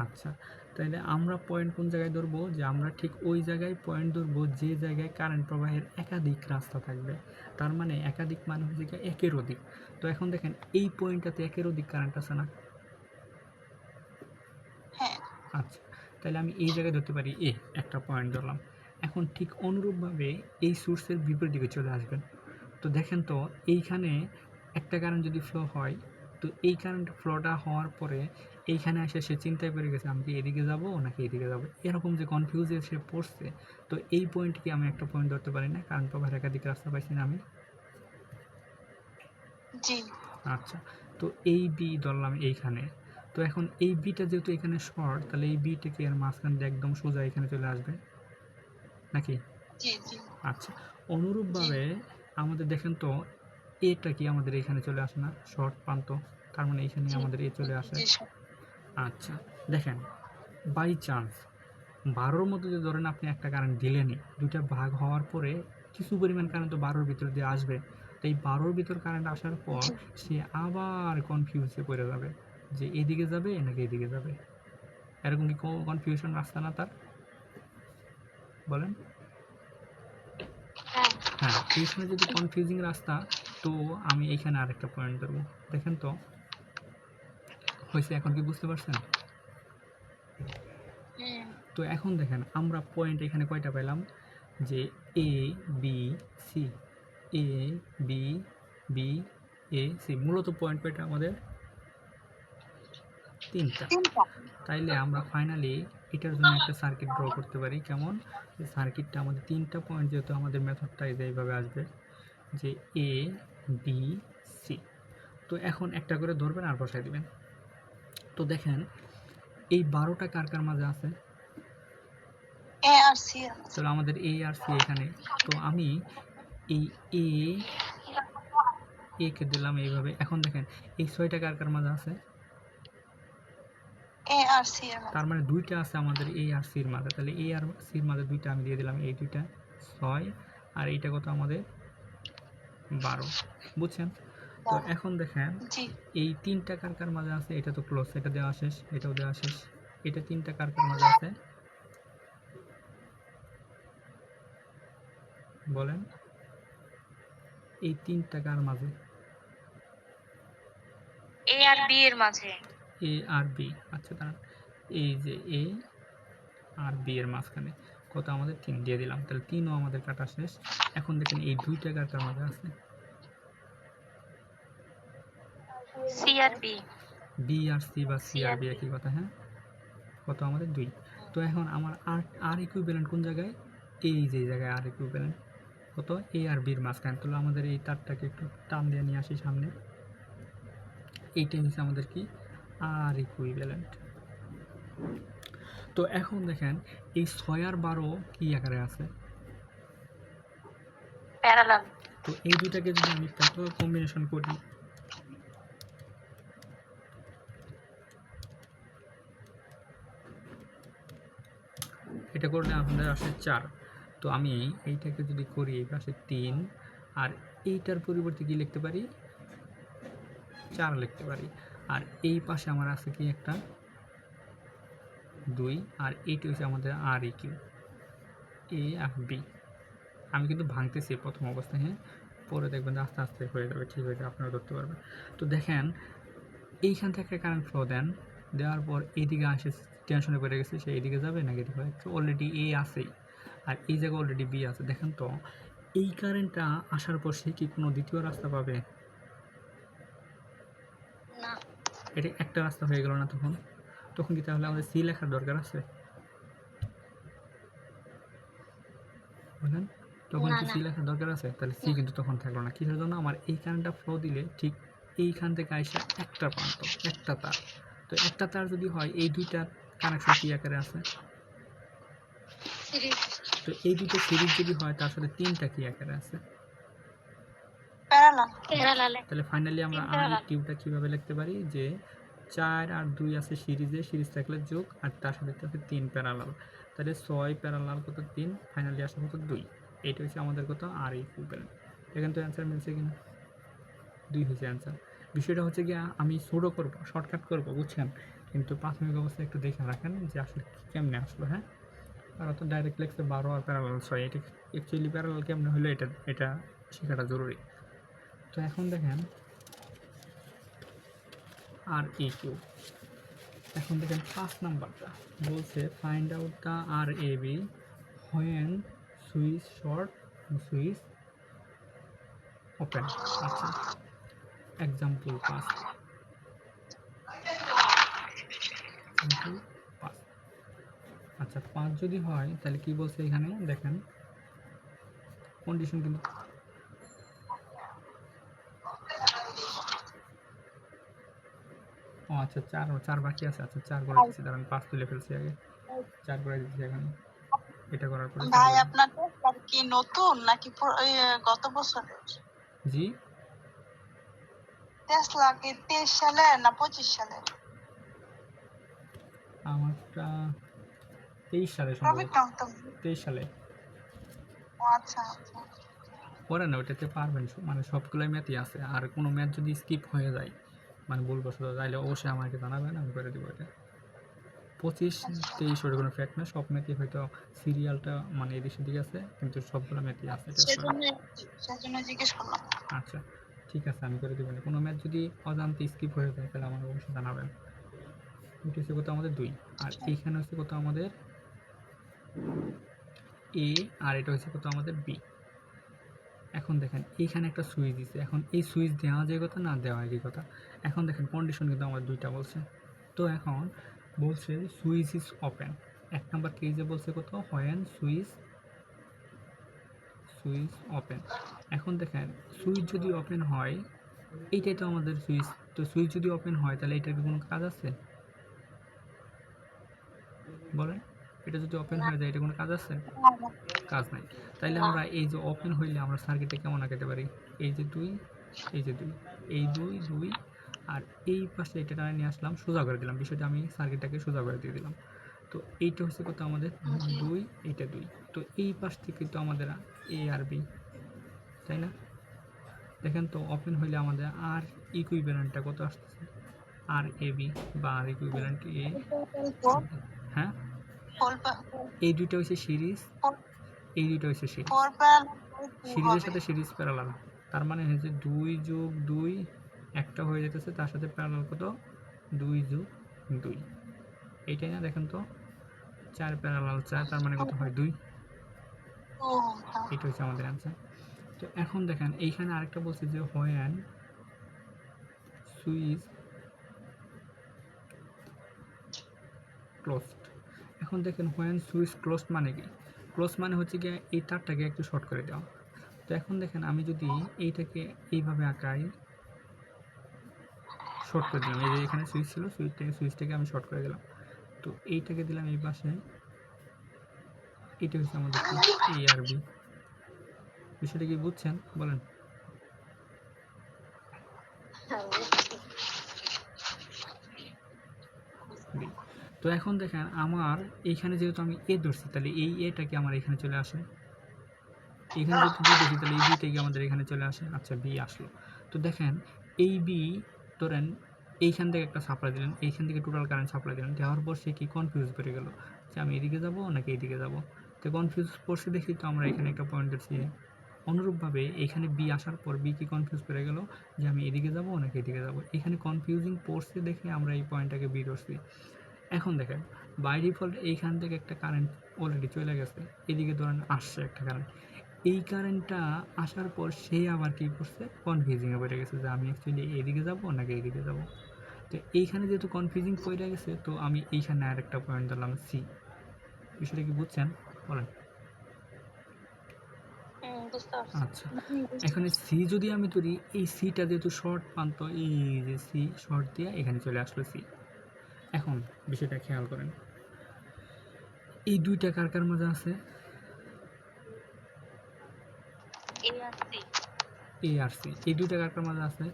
আচ্ছা, তাইলে আমরা পয়েন্ট কোন জায়গায় ধরবো, যে আমরা ঠিক ওই জায়গায় পয়েন্ট ধরবো যে জায়গায় কারেন্ট প্রবাহের একাধিক রাস্তা থাকবে। তার মানে একাধিক মানে হচ্ছে কি একের অধিক। তো এখন দেখেন এই পয়েন্টটাতে একের অধিক কারেন্ট আছে না? হ্যাঁ আচ্ছা, তাহলে আমি এই জায়গায় ধরতে পারি এ, একটা পয়েন্ট ধরলাম। এখন ঠিক অনুরূপভাবে এই সোর্সের বিপরীত দিকে চলে আসবেন। তো দেখেন তো এইখানে একটা কারেন্ট যদি ফ্লো হয়, তো এই কারেন্ট ফ্লোটা হওয়ার পরে এইখানে এসে সে চিন্তায় পড়ে গেছে আমি কি এদিকে যাব নাকি এদিকে যাব, এরকম যে কনফিউজে সে পড়ছে। তো এই পয়েন্টকে আমি একটা পয়েন্ট ধরতে পারি না, কারণ প্রবাহের একাধিক রাস্তা পাইছি না আমি। জি আচ্ছা, তো এই বি ধরলাম এইখানে। তো এখন এই বিটা যেহেতু এখানে শর্ট, তাহলে এই বিটা কি আর মাঝখান দিয়ে একদম সোজা এখানে চলে আসবে নাকি? জি জি আচ্ছা, জি অনুরূপভাবে আমাদের দেখেন তো এটা কি আমাদের এখানে চলে আসে না, শর্ট প্রান্ত, তার মানে এখানে জি আমাদের এ চলে আসে। জি স্যার আচ্ছা, দেখেন বাই চান্স 12-র মধ্যে যদি ধরেন আপনি একটা কারেন্ট দিলেনই, দুইটা ভাগ হওয়ার পরে কিছু পরিমাণ কারেন্ট তো 12-র ভিতর দিয়ে আসবে। তো এই 12-র ভিতর কারেন্ট আসার পর জি সে আবার কনফিউজে পড়ে যাবে যে এদিকে যাবে নাকি এদিকে যাবে। এরকম কি কনফিউশন রাস্তা না তার, বলেন? হ্যাঁ হ্যাঁ, এইখানে যদি কনফিউজিং রাস্তা, তো আমি এইখানে আরেকটা পয়েন্ট ধরবো। দেখেন তো হয়েছে, এখন কি বুঝতে পারছেন? হুম তো এখন দেখেন আমরা পয়েন্ট এখানে কয়টা পেলাম, যে A B C, A B B A C, মূলত পয়েন্ট কয়টা আমাদের? তিনটা। তিনটা তাইলে আমরা ফাইনালি এটার জন্য একটা সার্কিট ড্র করতে পারি। কেমন? যে সার্কিটটা আমাদের তিনটা পয়েন্ট, যেহেতু আমাদের মেথডটা এইভাবে আসবে যে এ বি সি। তো এখন একটা করে ধরবেন আর বসাই দিবেন। তো দেখেন এই 12টা কার কার মাঝে আছে? এ আর সি তাহলে আমাদের এ আর সি এখানে। তো আমি এই এ কে দিলাম এইভাবে। এখন দেখেন এই 6টা কার কার মাঝে আছে? এ আর সি এর তার মানে দুইটা আছে আমাদের এ আর সির মাঝে। তাহলে এ আর সির মাঝে দুইটা আমি দিয়ে দিলাম, এই দুইটা 6, আর এইটা কত আমাদের 12। বুঝছেন? তো মধ্যে এখন দেখেন জি এই তিনটা কার কার মাঝে আছে, এটা তো ক্লোজ, এটা দেওয়া শেষ, এটাও দেওয়া শেষ। এটা তিনটা কার কার মাঝে আছে বলেন? এই তিনটা কার মাঝে? এ আর বি এর মাঝে এ আর বি। আচ্ছা দাঁড়ান, এই যে এ আর বি এর মাঝখানে কত আমাদের 3 দিয়ে দিলাম, তাহলে 3ও আমাদের কাটা শেষ। এখন দেখেন এই দুইটা কার কার মাঝে আছে? সি আর বি বি আর সি বা সি সি আর আর বি বি একই কথা। হ্যাঁ, কত আমাদের 2। তো এখন আমার আর আর ইকুইভ্যালেন্ট কোন জায়গায়? এই যে জায়গায় আর ইকুইভ্যালেন্ট কত, এ আর বির মাঝখানে। তাহলে আমাদের এই তারটাকে একটু টান দিয়ে নিয়ে আসি সামনে। এইটাই হচ্ছে আমাদের কি, আর ইকুইভ্যালেন্ট। তো এখন দেখেন এই 6 আর 12 কি আকারে আছে? প্যারালাল তো এই দুইটাকে যদি আমি প্যারালাল কম্বিনেশন করি, এটা করলে আমাদের আসে 4। তো আমি এইটাকে যদি করি এই পাশে 3, আর এইটার পরিবর্তে কি লিখতে পারি, 4 লিখতে পারি। আর এই পাশে আমার আছে কি একটা 2, আর এইটা হচ্ছে আমাদের আর ই কিউ, এ আর বি। আমি কিন্তু ভাঙতেছি প্রথম অবস্থায়, হ্যাঁ, পরে দেখবেন যে আস্তে আস্তে হয়ে যাবে, ঠিক হয়ে যাবে, আপনারা ধরতে পারবেন। তো দেখেন এইখান থেকে কারেন্ট ফ্লো দেন, দেওয়ার পর এইদিকে আসে, টেনশনে পড়ে গেছে সে এইদিকে যাবে নাকি এদিকে হবে, অলরেডি এ আছেই, আর এই জায়গায় অলরেডি বি আছে। দেখেন তো এই কারেন্টটা আসার পর সে কি কোনো দ্বিতীয় রাস্তা পাবে? না। এটা একটা রাস্তা হয়ে গেল না? তখন তখন কি তাহলে আমাদের সি লেখার দরকার আছে? বলেন? তখন না কি না সি লেখার দরকার আছে? তাহলে সি কিন্তু তখন থাকলো না। কিসের জন্য? আমার এই কারেন্টটা ফ্লো দিলে ঠিক এইখান থেকে আইসা একটা প্রান্ত, একটা তার। তো একটা তার যদি হয় এই দুইটার কানেকশন কি আকারে আছে? সিরিজ তো এই দুইটা সিরিজ যদি হয় তার সাথে তিনটা কি আকারে আছে? প্যারালাল। প্যারালালে তাহলে ফাইনালি আমরা তিন আর প্যারালাল কিউটা কিভাবে লিখতে পারি? যে 4 আর 2 আছে সিরিজে, সিরিজ থাকলে যোগ আর তার সাথে আছে 3 প্যারালাল। তাহলে 6 প্যারালাল কত? 3, ফাইনালি আসে কত? 2। এইটা হচ্ছে আমাদের কত? আর ইকুইভ্যালেন্ট। দেখেন তো অ্যান্সার মিলছে কিনা? 2 হচ্ছে অ্যান্সার। বিষয়টা হচ্ছে কি আমি ছোটো করবো, শর্টকাট করবো, বুঝছেন? কিন্তু প্রাথমিক অবস্থায় একটু দেখে রাখেন যে আসলে কেমনে আসলো। হ্যাঁ, আর তো ডাইরেক্ট লেখছে 12 আর প্যারালাল 6। এটা অ্যাকচুয়ালি প্যারালাল কেমনে হলো এটা শেখাটা জরুরি। তো এখন দেখেন আর কিউ। এখন দেখেন 5 নাম্বারটা বলছে find out the R A B when switch short switch open. আচ্ছা, এক্সাম্পল 5। আচ্ছা 5 যদি হয় তাহলে কি বলছে এখানে দেখেন কন্ডিশন কিন্তু ও আচ্ছা 4 বাকি আছে। আচ্ছা 4 করে দিচ্ছি, দাঁড়ান 5 তুলে ফেলছি আগে, 4 করে দিচ্ছি এখানে। এটা করার পরে ভাই আপনার টেস্টটা কি নতুন নাকি গত বছরের? জি টেসলা কি 23 সালের না 25 সালের? আমারটা 23 সালে প্রবীণ সম্ভবত, তো। 23 সালে। ও আচ্ছা আচ্ছা। পরে না ওইটাতে পারবেন, মানে সবগুলোই ম্যাথই আছে। আর কোনো ম্যাথ যদি স্কিপ হয়ে যায় মানে ভুলবশত তাহলে অবশ্যই আমাকে জানাবেন, আমি করে দেবো এটা। 25 23 ওটা কোনো ফ্যাক্ট না, সব ম্যাথই হয়তো সিরিয়ালটা মানে এদিক সেদিক আছে, কিন্তু সবগুলো ম্যাথই আছে টেস্ট করে। সেজন্য জিজ্ঞেস করলাম। আচ্ছা ঠিক আছে, আমি করে দেবো। কোনো ম্যাথ যদি অজান্তে স্কিপ হয়ে যায় তাহলে আমার অবশ্যই জানাবেন। এটা হচ্ছে কত আমাদের 2, আর এইখানে হচ্ছে কত আমাদের এ, আর এটা হচ্ছে কত আমাদের বি। এখন দেখেন এইখানে একটা সুইচ দিছে, এখন এই সুইচ দেওয়া যায় কথা না দেওয়া যায় কথা। এখন দেখেন কন্ডিশন কিন্তু আমার দুইটা বলছে। তো এখন বলছে সুইচ ইজ ওপেন। 1 নাম্বার কেজে বলছে কত? When switch open. এখন দেখেন সুইচ যদি ওপেন হয়, এইটাই তো আমাদের সুইচ। তো সুইচ যদি ওপেন হয় তাহলে এটার কি কোনো কাজ আছে? বলেন, এটা যদি ওপেন হয়ে যায় এটা কোনো কাজ আছে? কাজ নাই। তাইলে আমরা এই যে ওপেন হইলে আমরা সার্কিটটা কেমন আঁকাতে পারি? এই যে 2, এই যে 2, এই 2 2, আর এই পাশে এটা টানে নিয়ে আসলাম, সোজা করে দিলাম। বিষয়টা আমি সার্কিটটাকে সোজা করে দিয়ে দিলাম। তো এইটা হচ্ছে কত আমাদের 2, এইটা 2। তো এই পাশ থেকে তো আমাদের এ আর বি, তাই না? দেখেন তো ওপেন হইলে আমাদের আর ইকুইভ্যালেন্টটা কত আসতেছে? আর এ বি বা আর ইকুইভ্যালেন্ট এ। হ্যাঁ, এই দুইটা হচ্ছে সিরিজ, এই দুইটা হচ্ছে সিরিজ। সিরিজের সাথে সিরিজ প্যারালাল, তার মানে হচ্ছে 2 যোগ 2 একটা হয়ে যেতেছে, তার সাথে প্যারালাল কত? 2 যোগ 2, এইটাই না? দেখেন তো 4 প্যারালাল 4, তার মানে কত হয়? 2। এটা হচ্ছে আমাদের অ্যান্সার। তো এখন দেখেন এইখানে আরেকটা বলছে যে হোয়েন সুইচ ক্লোজড। এখন দেখেন হোয়েন সুইচ ক্লোজড মানে কি? ক্লোজ মানে হচ্ছে গিয়ে এই তারটাকে একটু শর্ট করে দেওয়া। তো এখন দেখেন আমি যদি এইটাকে এইভাবে আঁকাই, শর্ট করে দিলাম, এই যে এখানে সুইচ ছিল, সুইচটাকে আমি শর্ট করে দিলাম। তো এইটাকে দিলাম এই পাশে, এটা হচ্ছে আমাদের কি? এ আর বি। বিষয়টা কি বুঝছেন? বলেন। বি। তো এখন দেখেন আমার এইখানে যেহেতু আমি এ ধরছি, তাহলে এই এটা কি আমার এখানে চলে আসে। এখানে যেহেতু বি ধরছি তাহলে এই বিটা কি আমাদের এখানে চলে আসে। আচ্ছা বি আসলো। তো দেখেন এই বি ধরেন এইখান থেকে একটা সাপ্লাই দিলেন, এইখান থেকে টোটাল কারেন্ট সাপ্লাই দিলেন, দেওয়ার পর সে কি কনফিউজ করে গেল যে আমি এদিকে যাব নাকি এইদিকে যাব। তো কনফিউজ পড়ছে দেখি তো আমরা এখানে একটা পয়েন্ট ধরছি। অনুরূপভাবে এখানে বি আসার পর বি কি কনফিউজ করে গেল যে আমি এদিকে যাব নাকি এদিকে যাব। এখানে কনফিউজিং পড়ছে দেখে আমরা এই পয়েন্টটাকে বি ধরছি। এখন দেখেন বাই ডিফল্ট এইখান থেকে একটা কারেন্ট অলরেডি চলে গেছে, এদিকে ধরেন আসছে একটা কারেন্ট। এই কারেন্টটা আসার পর সে আবার কী করছে? কনফিউজিংয়ে পড়ে গেছে যে আমি অ্যাকচুয়ালি এদিকে যাব নাকি এইদিকে যাব। তো এইখানে যেহেতু কনফিউজিং পড়ে গেছে, তো আমি এইখানে আরেকটা পয়েন্ট দিলাম সি। বিষয়টা কি বুঝছেন? বলেন। বুঝতে পারছি। আচ্ছা, এখানে সি যদি আমি ধরি, এই সিটা যেহেতু শর্ট প্রান্ত, এই যে সি শর্ট দিয়ে এখানে চলে আসলো সি। এখন বিষয়টা খেয়াল করেন, এই দুইটা কার কার মাঝে আছে? এ আর সি, এ আর সি। এই দুইটা কার কার মাঝে আছে?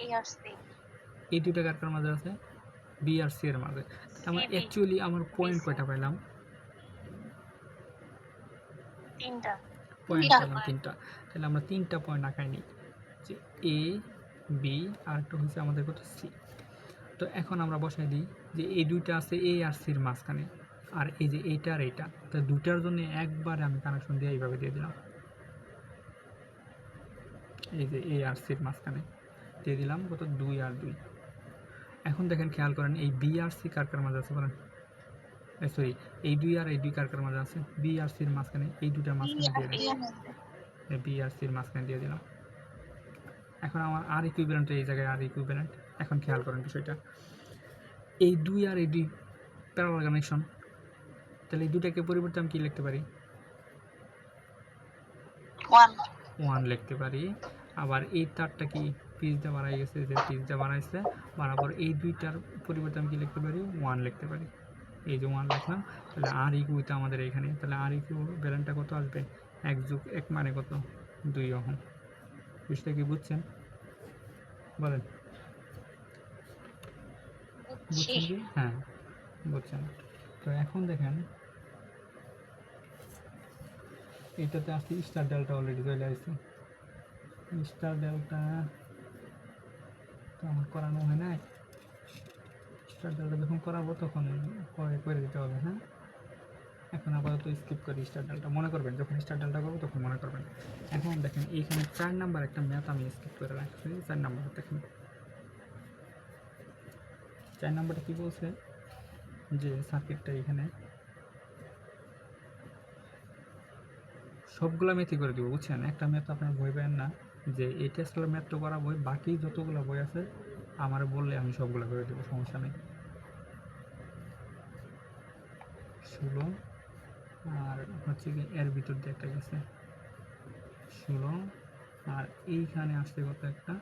এ আর সি, এই দুইটা কার কার মাঝে আছে? বি আর সি এর মাঝে। আমার সি বি, অ্যাকচুয়ালি আমার পয়েন্ট BC, কয়টা পাইলাম? তিনটা। পয়েন্ট তিনটা। পেলাম তিনটা। তাহলে আমরা তিনটা পয়েন্ট আঁকাই নিই, যে এ বি আর একটা হচ্ছে আমাদের কত সি। তো এখন আমরা বসাই দিই যে এই দুইটা আছে এ আর সির মাঝখানে, আর এই যে এইটা আর এইটা, তো দুইটার জন্য একবার আমি কানেকশন দিয়ে এইভাবে দিয়ে দিলাম, এই যে এ আর সির মাঝখানে দিয়ে দিলাম কত 2 আর 2। এখন দেখেন খেয়াল করেন, এই বি আর সি কার কার মাঝে আছে বলেন? সরি, এই 2 আর এই 2 কার কার মাঝে আছে? বি আর সির মাঝখানে, এই দুইটার মাঝখানে দিয়ে দিই, বি আর সির মাঝখানে দিয়ে দিলাম। এখন আমার আর ইকুইভ্যালেন্ট, এই জায়গায় আর ইকুইভ্যালেন্ট। এখন খেয়াল করেন বিষয়টা, এই 2 আর এই 2 প্যারালাল কানেকশন, তাহলে এই দুটাকে পরিবর্তে আমি কি লিখতে পারি? 1 1 লিখতে পারি। আবার এই তারটা কি পিচটা বাড়াই গেছে, যে পিচটা বাড়াইছে, বাড়াবার এই দুইটার পরিবর্তে আমি কি লিখতে পারি? 1 লিখতে পারি। এই যে 1 লিখলাম, তাহলে আর ইকুইটা আমাদের এখানে, তাহলে আর ইকুইভ্যালেন্টটা কত আসবে? 1 যোগ 1 মানে কত? 2 ওহম। বিষয়টা কি বুঝছেন? বলেন, বুঝছেন কি? হ্যাঁ, বুঝছেন। তো এখন দেখেন, এটাতে আসছে স্টার ডেল্টা অলরেডি চলে আসছে। স্টার ডেল্টা তো আমার করানো হয় নাই, স্টার ডেল্টা যখন করাবো তখন করে দিতে হবে। হ্যাঁ, এখন আপাতত স্কিপ করি স্টার ডেল্টা, মনে করবেন যখন স্টার ডেল্টা করবো তখন মনে করবেন। এখন দেখেন এইখানে 4 নাম্বার একটা ম্যাথ আমি স্কিপ করে রাখছি। 4 নাম্বার দেখেন, 4 নাম্বারটা কী বলছে, যে সার্কিটটা এখানে সবগুলো ম্যাথই করে দিব, বুঝছেন? একটা ম্যাথ আপনার বই পাবেন না, যে এই টেস্টগুলো ম্যাথ তো করা বই, বাকি যতগুলো বই আছে আমার বললে আমি সবগুলো করে দেবো, সমস্যা নেই। 16 আর হচ্ছে কি এর ভিতর দিয়ে একটা গেছে 16, আর এইখানে আসছে কত একটা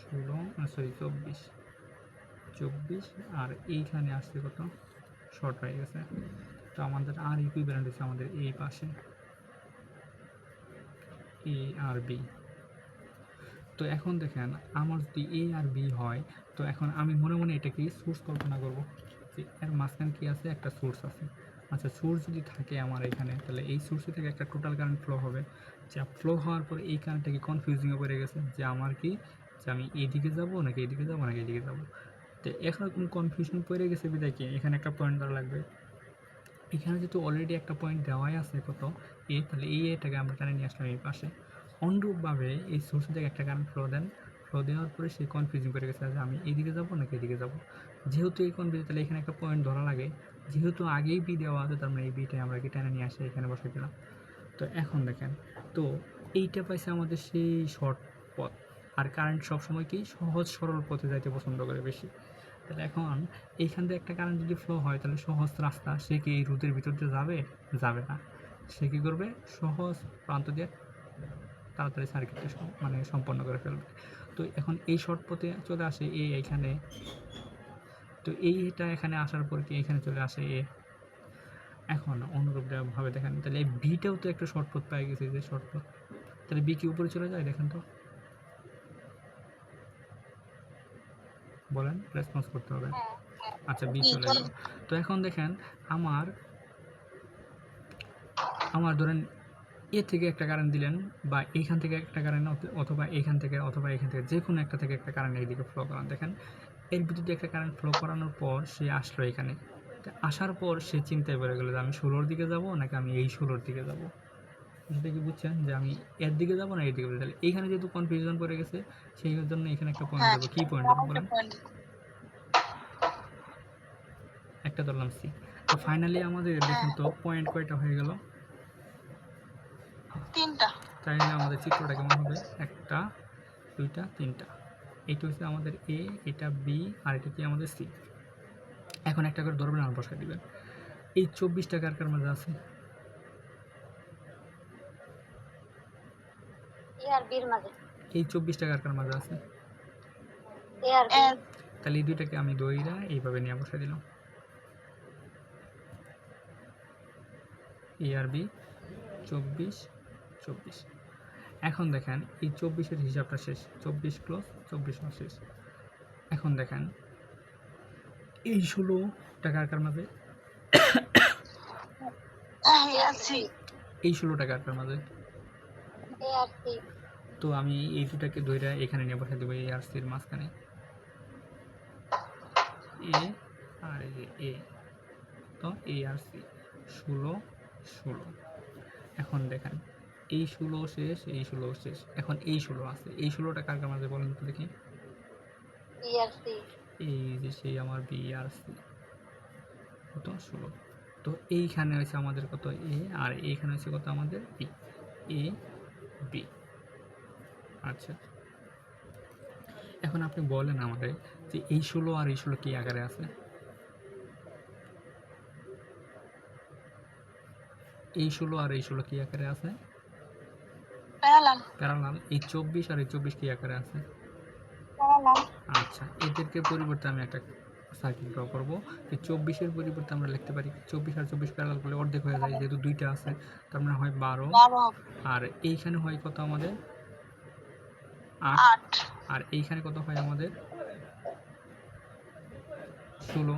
16, সরি 24, আর এইখানে আসছে কত শর্ট হয়ে গেছে। তো আমাদের আর ইকুইভ্যালেন্ট হচ্ছে আমাদের এই পাশে এ আর বি। তো এখন দেখেন, আমার যদি এ আর বি হয়, তো এখন আমি মনে মনে এটাকে সোর্স কল্পনা করব, যে এর মাঝখানে কি আছে? একটা সোর্স আছে। আচ্ছা, সোর্স যদি থাকে আমার এখানে, তাহলে এই সোর্সে থেকে একটা টোটাল কারেন্ট ফ্লো হবে, যা ফ্লো হওয়ার পর এই কারেন্টটা কি কনফিউজিংয়ে পড়ে গেছে, যে আমার কি, যে আমি এইদিকে যাব নাকি এইদিকে যাব নাকি এইদিকে যাব। তো এখন এরকম কনফিউশন পড়ে গেছে বিদায় কি এখানে একটা পয়েন্ট দেওয়া লাগবে। এখানে যেহেতু অলরেডি একটা পয়েন্ট দেওয়াই আছে কত এ, তাহলে এই এটাকে আমরা টানে নিয়ে আসলাম এই পাশে। অনুরূপভাবে এই সোর্স থেকে একটা কারেন্ট ফ্লো দেওয়ার পরে সে কনফিউজিং করে গেছে যে আমি এইদিকে যাবো নাকি এদিকে যাব। যেহেতু এই কনফিউজ, তাহলে এখানে একটা পয়েন্ট ধরা লাগে, যেহেতু আগেই বি দেওয়া আছে, তার মানে এই বিটাই আমরা কি টানে নিয়ে আসে এখানে বসে দিলাম। তো এখন দেখেন, তো এইটা পাইছে আমাদের সেই শর্ট পথ। আর কারেন্ট সবসময় কি সহজ সরল পথে যাইতে পছন্দ করে বেশি। তাহলে এখন এইখান থেকে একটা কারেন্ট যদি ফ্লো হয়, তাহলে সহজ রাস্তা, সে কি এই রুটের ভিতর দিয়ে যাবে না। সে কী করবে? সহজ প্রান্ত দিয়ে তাড়াতাড়ি সার্কিটটা মানে সম্পন্ন করে ফেলবে। তো এখন এই শর্ট পথে চলে আসে এইখানে, তো এইটা এখানে আসার পর কি এখানে চলে আসে এ। এখন অনুরূপভাবে দেখেন, তাহলে এই বিটাও তো একটা শর্ট পথ পেয়ে গেছে, যে শর্ট পথ, তাহলে বি কি উপরে চলে যায়? দেখেন তো, বলেন, রেসপন্স করতে হবে। হ্যাঁ, আচ্ছা, বি চলে গেল। তো এখন দেখেন, আমার ধরেন এ থেকে একটা কারেন্ট দিলেন, বা এইখান থেকে একটা কারেন্ট, অথবা এইখান থেকে অথবা এইখান থেকে, যে কোনো একটা থেকে একটা কারেন্ট এইদিকে ফ্লো করান। দেখেন এর ভিতর দিয়ে একটা কারেন্ট ফ্লো করানোর পর সে আসলো এখানে, আসার পর সে চিন্তায় পড়ে গেলো যে আমি 16-র দিকে যাব নাকি আমি এই 16-র দিকে যাব। সেটা কি বুঝছেন, যে আমি এর দিকে যাব না এর দিকে? তাহলে এইখানে যেহেতু কনফিউশন পড়ে গেছে, সেই জন্য এখানে একটা পয়েন্ট দেবো। কি পয়েন্ট দেবো বলেন? একটা ধরলাম সি। তো ফাইনালি আমাদের দেখেন তো পয়েন্ট কয়টা হয়ে গেল? 3টা। তাই আমাদের চিত্রটা কেমন হবে? 1টা 2টা 3টা। এইটা হচ্ছে আমাদের এ, এটা বি, আর এটা কি আমাদের সি। এখন একটা করে ধরবেন আর বসাই দিবেন। এই 24 টাকার কার মাঝে আছে? বির মাঝে। এই 24 টাকার কার মাঝে আছে? এ আর বি। এর তাহলে এই দুইটাকে আমি দইরা এইভাবে নিয়ে বসে দিলাম, এ আর বি 24 24। এখন দেখেন এই 24-এর হিসাবটা শেষ, 24 ক্লোজ, 24 শেষ। এখন দেখেন এই 16 টাকার কার মাঝে? এ আর আছি সি। এই 16 টাকার কার মাঝে? এ আর সি। তো আমি এই দুটাকে ধইরা এখানে নিয়ে বসে দেবো, এই আর সির মাঝখানে, এ আর এই যে এ, তো এই আর সি 16 16। এখন দেখেন এই 16 শেষ, এই 16 শেষ, এখন এই 16 আছে, এই 16টা কার কার মাঝে বলেন তো দেখি? বি আর সি। এই যে সেই আমার বি আর সি, কত 16। তো এইখানে হয়েছে আমাদের কত এ, আর এইখানে হয়েছে কত আমাদের বি, এ বি। আচ্ছা, এখন আপনি বলেন আমাদের যে এই 16 আর এই 16 কি আকারে আছে? এই 16 আর এই 16 কি আকারে আছে? Parallel parallel. এই 24 আর এই 24 কি আকারে আছে? প্যারালাল। আচ্ছা, এদেরকে পরিবর্তে আমি একটা সার্কিট ড্র করবো। এই 24-এর পরিবর্তে আমরা লিখতে পারি 24 আর 24 প্যারালাল করলে অর্ধেক হয়ে যায়, যেহেতু দুইটা আছে তার মানে হয় 12, 12 হবে আর এইখানে হয় কত আমাদের 8, 8 আর এইখানে কত হয় আমাদের 16,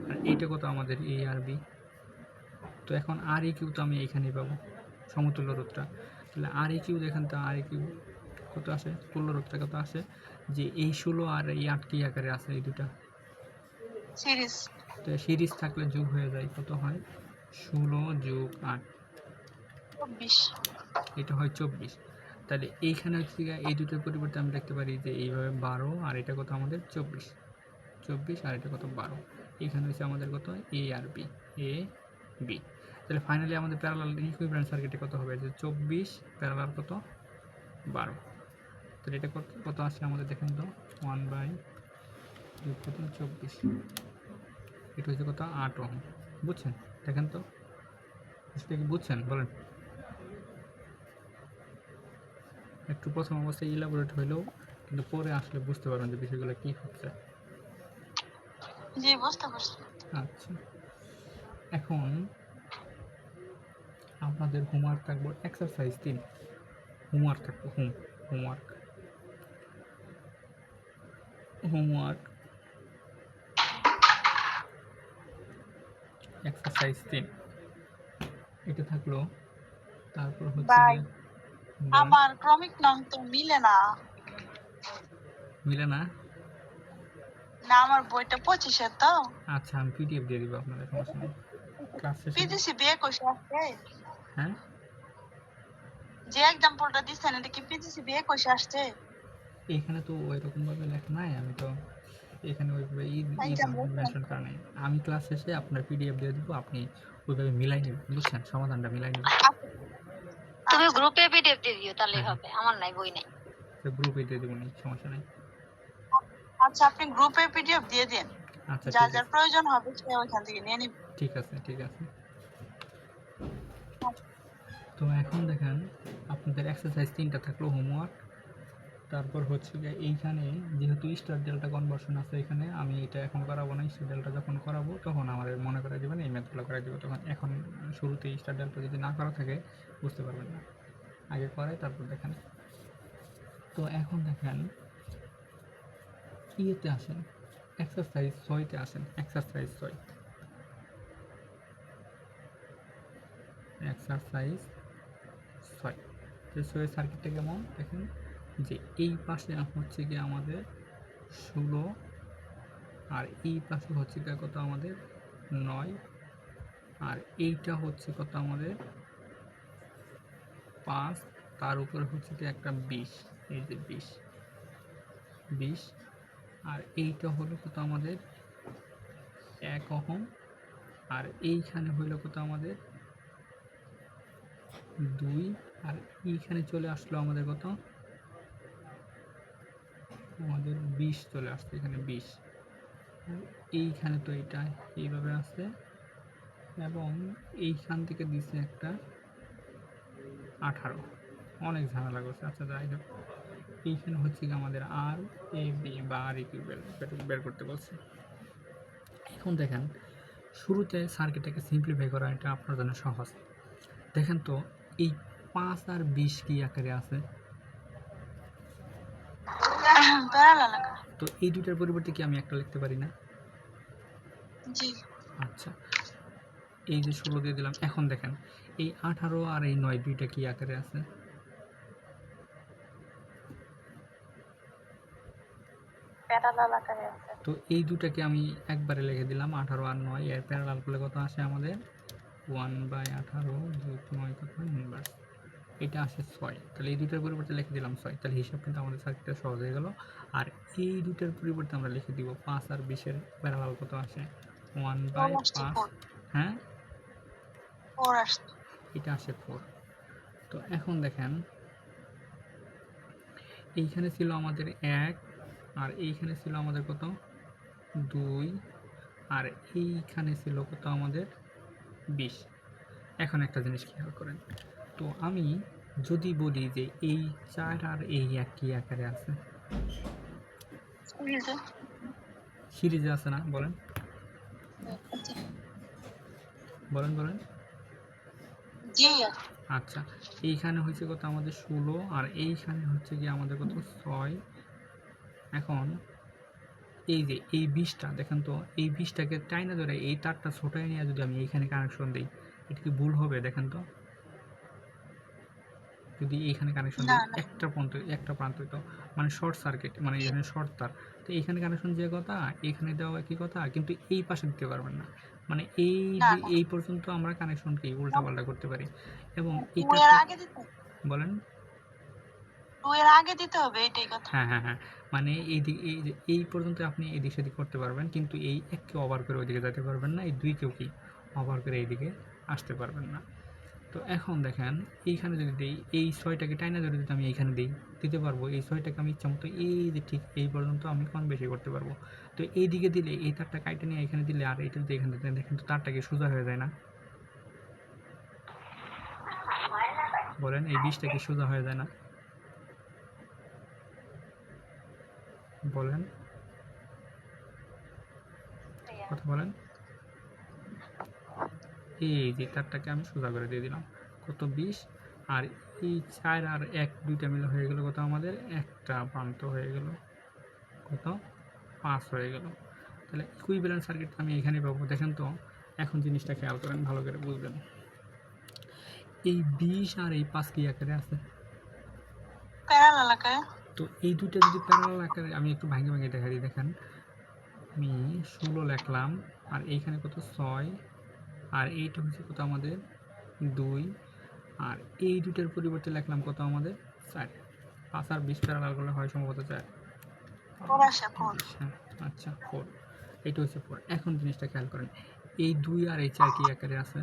আর এইটা কত আমাদের এ আর বি। তো এখন আর ই কিউ তো আমি এইখানেই পাবো সমতুল্য রোধটা, তাহলে আর ই কিউ দেখেন তো, আর ই কিউ কত আসে, তুল্য রোধটা কত আসে, যে এই 16 আর এই 8 কি আকারে আছে এই দুটা? সিরিজ তো সিরিজ থাকলে যোগ হয়ে যায়, কত হয় 16 যোগ 8, 24 এটা হয় 24। তাহলে এইখানে হচ্ছে এই দুটোর পরিবর্তে আমি দেখতে পারি যে এইভাবে 12, আর এটা কত আমাদের 24 24, আর এটা কত 12। এইখানে হচ্ছে আমাদের কত এ আর বি, এ বি। তাহলে ফাইনালি আমাদের প্যারালাল ইকুইভ্যালেন্ট সার্কিটে কত হবে, যে 24 প্যারালাল কত 12। তাহলে এটা কত কত আসছে আমাদের দেখেন তো, 1/2 কত 24, এটা হচ্ছে কত 8 ওহম। বুঝছেন? দেখেন তো, সেটা কি বুঝছেন বলেন? একটু প্রথম অবস্থায় ইলাবোরেট হইলেও কিন্তু পরে আসলে বুঝতে পারবেন যে বিষয়গুলো কি হচ্ছে। জি বুঝতে পারছি। আচ্ছা, এখন আপনাদের হোমওয়ার্ক থাকবো এক্সারসাইজ 3। হোমওয়ার্ক থাকবো হোমওয়ার্ক হোমওয়ার্ক এক্সারসাইজ 3 এটা থাকলো। তারপর হচ্ছে ভাই যে আমার ক্রমিক নং তো মিলে না। মিলে না। না আমার বইটা 25-এর তো। আচ্ছা, আমি পিডিএফ দিয়ে দিব আপনাদের, সমস্যা নেই ক্লাস শেষে। পিজিসি বিয়ে কইছে আসছে। হ্যাঁ, যে এক্সাম্পলটা দিছেন এটা কি পিজিসি বিয়ে কইছে আসছে? এইখানে তো ওইরকম ভাবে লেখা নাই, আমি তো এখানে ওইভাবে এক্সাম মেনশন করা নাই। আমি ক্লাস শেষে আপনার পিডিএফ দিয়ে দিব, আপনি ওইভাবে মিলাই নেবেন, বুঝছেন? সমাধানটা মিলাই নেবেন। তুমি গ্রুপে পিডিএফ দিয়ে দিও, তাহলেই হ্যাঁ, হবে। আমার নাই, বই নাই। গ্রুপে দিয়ে দেবো, সমস্যা নেই। আচ্ছা আপনি গ্রুপে পিডিএফ দিয়ে দেন, আচ্ছা, যার ঠিক যার আছে, প্রয়োজন হবে সে ওইখান থেকে নিয়ে নিবে। ঠিক আছে, ঠিক আছে। তো এখন দেখেন আপনাদের এক্সারসাইজ 3টা থাকলো হোমওয়ার্ক। তারপর হচ্ছে গিয়ে এইখানে যেহেতু স্টার ডেল্টা কনভার্সন আছে, এখানে আমি এটা এখন করাবো না, স্টার ডেল্টা যখন করাবো তখন আমাদের মনে করে দেবেন, এই ম্যাথগুলো করে দেবো তখন। এখন শুরুতে স্টার ডেল্টা যদি না করা থাকে বুঝতে পারবেন না, আগে করে তারপর দেখেন। তো এখন দেখেন ইয়েতে আসেন, এক্সারসাইজ 6-তে আসেন। Exercise 6, exercise 6। তো 6-এর সার্কিটটা কেমন দেখেন, যে এই পাশে হচ্ছে গিয়ে আমাদের 16, আর এই পাশে হচ্ছে গিয়ে কত আমাদের 9, আর এইটা হচ্ছে কত আমাদের 5, তার উপরে হচ্ছে গিয়ে একটা 20, এই যে 20, আর এইটা হলো কত আমাদের 1 ওহম, আর এইখানে হইলো কত আমাদের 2, আর এইখানে চলে আসলো আমাদের কত, আমাদের 20 চলে আসছে, এখানে 20। এইখানে তো এটা এইভাবে আছে, এবং এইখান থেকে দিছে একটা 18, অনেক ঝামেলা করছে। আচ্ছা যাই হোক, এইখানে হচ্ছে কি আমাদের আর এ বি বা আর ইকুইভ্যালেন্ট বের করতে বলছে। এখন দেখেন শুরুতে সার্কিটটাকে সিম্পলিফাই করা এটা আপনার জন্য সহজ। দেখেন তো এই 5 আর 20 কি আকারে আছে? প্যারালাল আকারে। তো এই দুইটার পরিবর্তে কি আমি একটা লিখতে পারি না? জি আচ্ছা, এই যে 16 দিয়ে দিলাম। এখন দেখেন এই 18 আর এই 9 দুইটা কি আকারে আছে? প্যারালাল আকারে আছে। তো এই দুটাকে আমি একবারে লিখে দিলাম 18 আর 9 এর প্যারালাল করলে কত আসে আমাদের? 1/18 যোগ 9 কত ইনভার্স, এটা আসে 6। তাহলে এই দুটার পরিবর্তে লিখে দিলাম 6। তাহলে হিসাব কিন্তু আমাদের সার্কিটটা সহজ হয়ে গেল। আর এই দুটার পরিবর্তে আমরা লিখে দিব 5 আর 20 এর প্যারালাল কত আসে? 1/5। হ্যাঁ, 4 আসছে। এটা আসে 4। তো এখন দেখেন এইখানে ছিল আমাদের 1 আর এইখানে ছিল আমাদের কত? 2 আর এইখানে ছিল কত আমাদের? 20। এখন একটা জিনিস খেয়াল করেন তো, আমি যদি বলি যে এই 4 আর এই 1 কি আকারে আছে? সিরিজে। সিরিজে আছে না? বলেন বলেন বলেন। জি আচ্ছা, এইখানে হচ্ছে কত আমাদের 16 আর এইখানে হচ্ছে কি আমাদের কত? 6। এখন এই যে এই 20টা দেখেন তো, এই 20টাকে টাইনা ধরে এই তারটা ছোটাই নিয়ে যদি আমি এইখানে কানেকশন দিই, এটা কি ভুল হবে? দেখেন তো, যদি এইখানে কানেকশন না দিই না একটা প্রান্ত তো মানে শর্ট সার্কিট, মানে এখানে শর্ট তার, তো এইখানে কানেকশন যে কথা এখানে দেওয়া একই কথা, কিন্তু এই পাশে দিতে পারবেন না। মানে না না এই পর্যন্ত আমরা কানেকশনকে উল্টাপাল্টা করতে পারি। এবং 2 এটা এর তো আগে দিতে হবে। বলেন। 2 এর আগে দিতে হবে এটাই কথা। হ্যাঁ হ্যাঁ হ্যাঁ, মানে এই যে এই পর্যন্ত আপনি এদিক সেদিক করতে পারবেন, কিন্তু এই এককে ওভার করে ওইদিকে যেতে পারবেন না, এই দুইকেও কি ওভার করে এইদিকে আসতে পারবেন না। তো এখন দেখেন এইখানে যদি দিই, এই 6টাকে টাইনা ধরে যদি আমি এইখানে দিই, দিতে পারবো। এই 6টাকে আমি ইচ্ছা মতো এই যে ঠিক এই পর্যন্ত আমি কম বেশি করতে পারবো। তো এই দিকে দিলে এই তারটা কাইটে নিয়ে এখানে দিলে আর এটা যদি এখানে দিলে দেখেন তো তারটাকে সোজা হয়ে যায় না? বলেন এই 20টা কি সোজা হয়ে যায় না? বলেন, কথা বলেন। এই যে তারটাকে আমি সোজা করে দিয়ে দিলাম, কত? 20। আর এই 4 আর 1 দুইটা মিলে হয়ে গেল কত আমাদের? একটা প্রান্ত হয়ে গেল কত? 5 হয়ে গেল। তাহলে ইকুইভ্যালেন্ট সার্কিট আমি এখানে পাবো। দেখেন তো, এখন জিনিসটা খেয়াল করেন, ভালো করে বুঝবেন। এই 20 আর এই 5 কি আকারে আছে? প্যারালাল আকারে। তো এই দুইটা যদি প্যারালাল আকারে, আমি একটু ভাঙে ভাঙে দেখা দিই। দেখেন আমি 16 লিখলাম আর এইখানে কত? 6 আর এইটা হচ্ছে কত আমাদের? 2 আর এই দুটার পরিবর্তে লিখলাম কত আমাদের? 4। 5 আর 20 প্যারালাল করলে হয় সম্ভবত 4। 4 আসে 4। হ্যাঁ, আচ্ছা 4। এটা হচ্ছে 4। এখন জিনিসটা খেয়াল করেন, এই 2 আর এই 4 কি আকারে আছে?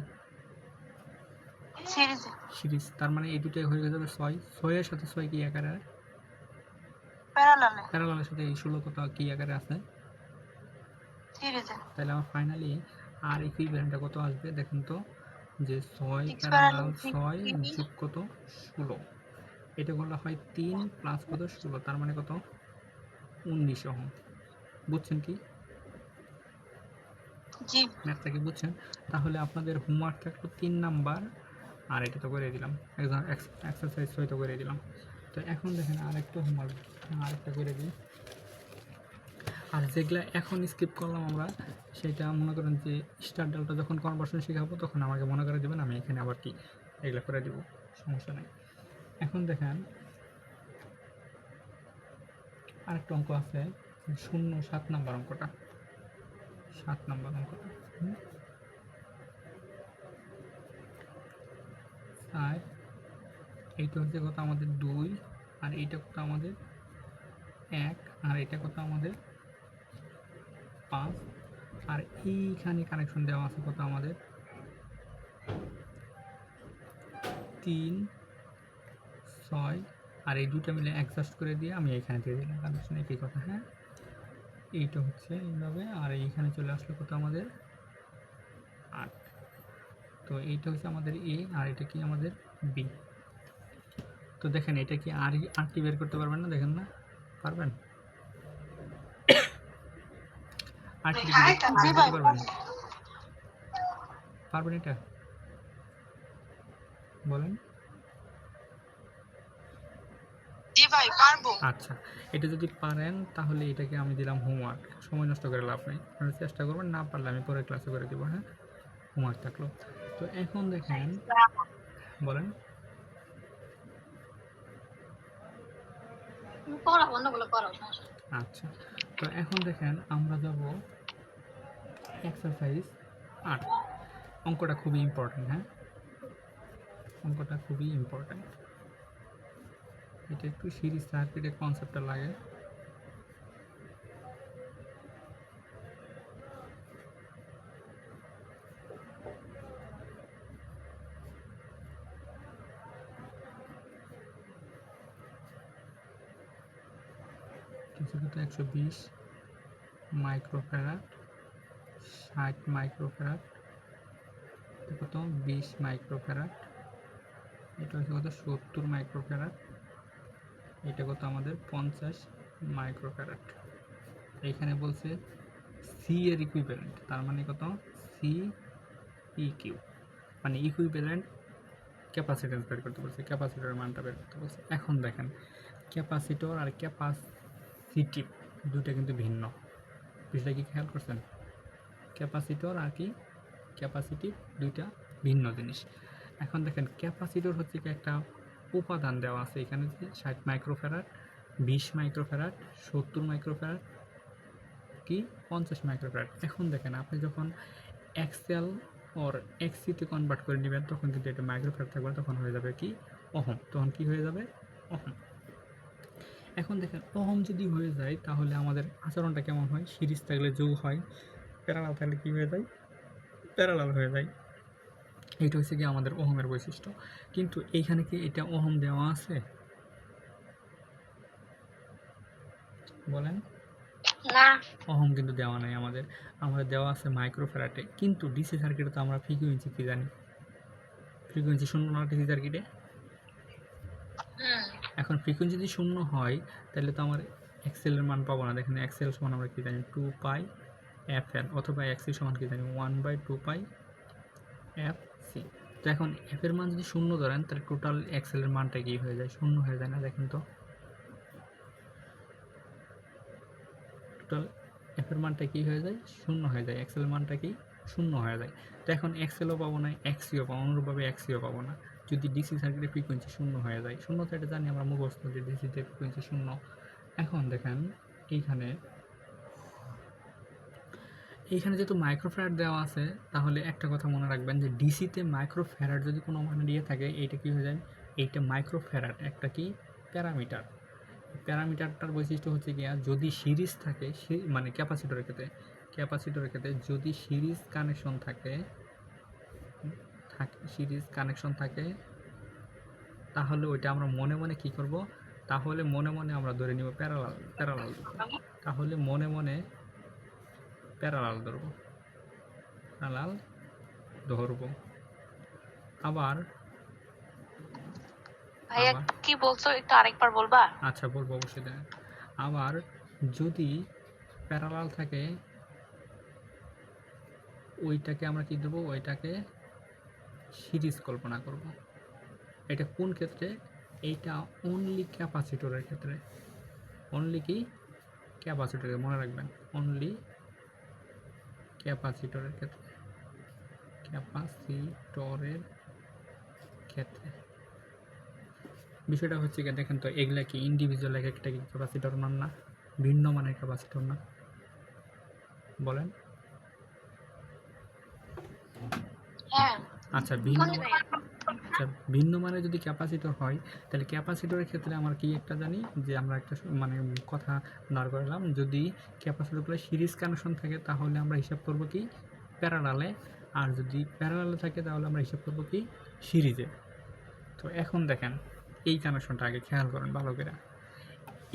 সিরিজে। সিরিজ। তার মানে এই দুটাই হয়ে যাবে 6। 6 এর সাথে 6 কি আকারে? প্যারালালে। প্যারালালের সাথে এই 16 কত কি আকারে আছে? সিরিজে। তাহলে আমার ফাইনালি আর ইকুইভ্যালেন্টটা কত আসবে দেখেন তো, যে 6 6 প্যারালাল প্যারালাল 6 6 যোগ কত? 16। এটা করলে হয় 3 প্লাস কত? 16। তার মানে কত? 19 ওহম। বুঝছেন কি? জি ম্যাথটা কি বুঝছেন? তাহলে আপনাদের হোমওয়ার্ক থাকলো 3 নাম্বার, আর এটা তো করে দিলাম, এক্সারসাইজ 6 তো করে দিলাম। তো এখন দেখেন আরেকটা হোমওয়ার্ক আরেকটা করে দিই। আর যেগুলা এখন স্কিপ করলাম আমরা, সেটা মনে করেন যে স্টার ডেল্টা যখন কনভার্সন শেখাবো তখন আমাকে মনে করে দেবেন, আমি এখানে আবার কি এগুলো করে দেবো, সমস্যা নেই। এখন দেখেন আরেকটা অঙ্ক আছে, 7 নাম্বার অঙ্কটা, 7 নাম্বার অঙ্কটা। আর এইটা হচ্ছে কত আমাদের? 2 আর এইটা কত আমাদের? 1 আর এটা কত আমাদের? 5 আর এইখানে কানেকশন দেওয়া আছে কত আমাদের? 3 6 আর এই দুটো মিলে অ্যাডজাস্ট করে দিয়ে আমি এখানে দিয়ে দিলাম কানেকশন, একই কথা। হ্যাঁ, এইটা হচ্ছে এইভাবে, আর এইখানে চলে আসলো কত আমাদের? 8। তো এইটা হচ্ছে আমাদের এ আর এটা কি আমাদের বি। তো দেখেন এটা কি আর কি বের করতে পারবেন না, দেখেন না, পারবেন? আর কি বের জি করতে ভাই, পারবেন? পারবেন এটা? বলেন। জি ভাই পারবো। আচ্ছা, এটা যদি পারেন তাহলে এটাকে আমি দিলাম হোমওয়ার্ক। সময় নষ্ট করে লাভ নেই, আপনারা চেষ্টা করবেন, না পারলে আমি পরে ক্লাসে করে দেবো। হ্যাঁ, হোমওয়ার্ক থাকলো। তো এখন দেখেন, বলেন। তুমি করো, অন্যগুলো করো, সমস্যা নেই। আচ্ছা, তো এখন দেখেন আমরা যাব এক্সারসাইজ 8। অঙ্কটা খুবই ইম্পর্টেন্ট। হ্যাঁ, অঙ্কটা খুবই ইম্পর্টেন্ট। এটা একটু সিরিজ সার্কিটের কনসেপ্টটা লাগে। কিছু কিছু 120 মাইক্রোফ্যারাড, 60 মাইক্রোফ্যারাড, কত 20 মাইক্রোফ্যারাড, এটা হচ্ছে কত 70 মাইক্রোফ্যারাড, এটা কত আমাদের 50 মাইক্রোফ্যারাড। এইখানে বলছে সি এর ইকুইভ্যালেন্ট, তার মানে কত সি ই কিউ, মানে ইকুইভ্যালেন্ট ক্যাপাসিট্যান্স বের করতে বলছে, ক্যাপাসিটরের মানটা বের করতে বলছে। এখন দেখেন ক্যাপাসিটর আর ক্যাপাসিটিভ দুটো কিন্তু ভিন্ন, বিষয়টা কি খেয়াল করছেন? ক্যাপাসিটর আর কি ক্যাপাসিটিভ দুইটা ভিন্ন জিনিস। এখন দেখেন ক্যাপাসিটর হচ্ছে কি একটা উপাদান দেওয়া আছে এখানে, যে 60 মাইক্রোফ্যারাড, 20 মাইক্রোফ্যারাড, 70 মাইক্রোফ্যারাড, কি 50 মাইক্রোফ্যারাড। এখন দেখেন আপনি যখন এক্সেল ওর এক্সিতে কনভার্ট করে নেবেন তখন কিন্তু এটা মাইক্রোফ্যারাড থাকবে, তখন হয়ে যাবে কি ওহম, তখন কি হয়ে যাবে ওহম। এখন দেখেন ওহম যদি হয়ে যায় তাহলে আমাদের আচরণটা কেমন হয়? সিরিজ থাকলে যোগ হয়, প্যারালাল থাকলে কি হয়ে যায়? প্যারালাল হয়ে যায়। এটা হচ্ছে কি আমাদের ওহমের বৈশিষ্ট্য। কিন্তু এইখানে কি এটা ওহম দেওয়া আছে? বলেন। না, ওহম কিন্তু দেওয়া নাই আমাদের, আমাদের দেওয়া আছে মাইক্রোফ্যারাডে। কিন্তু ডিসি সার্কিটে তো আমরা ফ্রিকোয়েন্সি কি জানি? ফ্রিকোয়েন্সি শূন্য না ডিসি সার্কিটে? এখন ফ্রিকোয়েন্সি যদি শূন্য হয় তাহলে তো আমার এক্সেলের মান পাবো না। দেখেন এক্সেল সমান আমরা কি জানি 2 পাই এফ এল, অথবা এক্সি সমান কি জানি 1/2 পাই এফ সি। তো এখন এফ এর মান যদি শূন্য ধরেন তাহলে টোটাল এক্সেলের মানটা কি হয়ে যায়? শূন্য হয়ে যায় না? দেখেন তো টোটাল এফ এর মানটা কি হয়ে যায়? শূন্য হয়ে যায়। এক্সেলের মানটা কি শূন্য হয়ে যায়। তো এখন এক্সেলও পাবো না, এক্সিও পাবো, অনুরূপভাবে এক্সিও পাবো না যদি ডিসি সার্কিটের ফ্রিকোয়েন্সি শূন্য হয়ে যায়। শূন্য তো এটা জানি আমরা মুখস্থ যে ডিসিতে ফ্রিকোয়েন্সি শূন্য। এখন দেখেন এইখানে যেহেতু মাইক্রোফ্যারাড দেওয়া আছে তাহলে একটা কথা মনে রাখবেন যে ডিসিতে মাইক্রোফ্যারাড যদি কোনো মানে দিয়ে থাকে এইটা কি হয়ে যায়? এইটা মাইক্রোফ্যারাড একটা কি প্যারামিটার। প্যারামিটারটার বৈশিষ্ট্য হচ্ছে গিয়া যদি সিরিজ থাকে, মানে ক্যাপাসিটরের ক্ষেত্রে যদি সিরিজ কানেকশন থাকে তাহলে ওইটা আমরা মনে মনে কি করব? তাহলে মনে মনে আমরা ধরে নিব প্যারালাল তাহলে মনে মনে প্যারালাল ধরবো। আবার ভাইয়া কি বলছো একটু আরেকবার বলবা? আচ্ছা বলবো অবশ্যই। দেখেন আবার যদি প্যারালাল থাকে ওইটাকে আমরা কি দেবো? ওইটাকে সিরিজ কল্পনা করব। এটা কোন ক্ষেত্রে? এইটা অনলি ক্যাপাসিটরের ক্ষেত্রে। অনলি কি ক্যাপাসিটরে, মনে রাখবেন অনলি ক্যাপাসিটরের ক্ষেত্রে। বিষয়টা হচ্ছে কি দেখেন তো, এগুলা কি ইন্ডিভিজুয়াল এক একটা কি ক্যাপাসিটর না? ভিন্ন মানের ক্যাপাসিটর না? বলেন। হ্যাঁ, আচ্ছা ভিন্ন মানের যদি ক্যাপাসিটর হয় তাহলে ক্যাপাসিটরের ক্ষেত্রে আমরা কি একটা জানি যে আমরা একটা মানে কথা দাঁড় করালাম, যদি ক্যাপাসিটরগুলো সিরিজ কানেকশন থাকে তাহলে আমরা হিসাব করব কি প্যারালালে, আর যদি প্যারালালে থাকে তাহলে আমরা হিসাব করব কি সিরিজে। তো এখন দেখেন এই কানেকশনটা আগে খেয়াল করেন ভালো করে।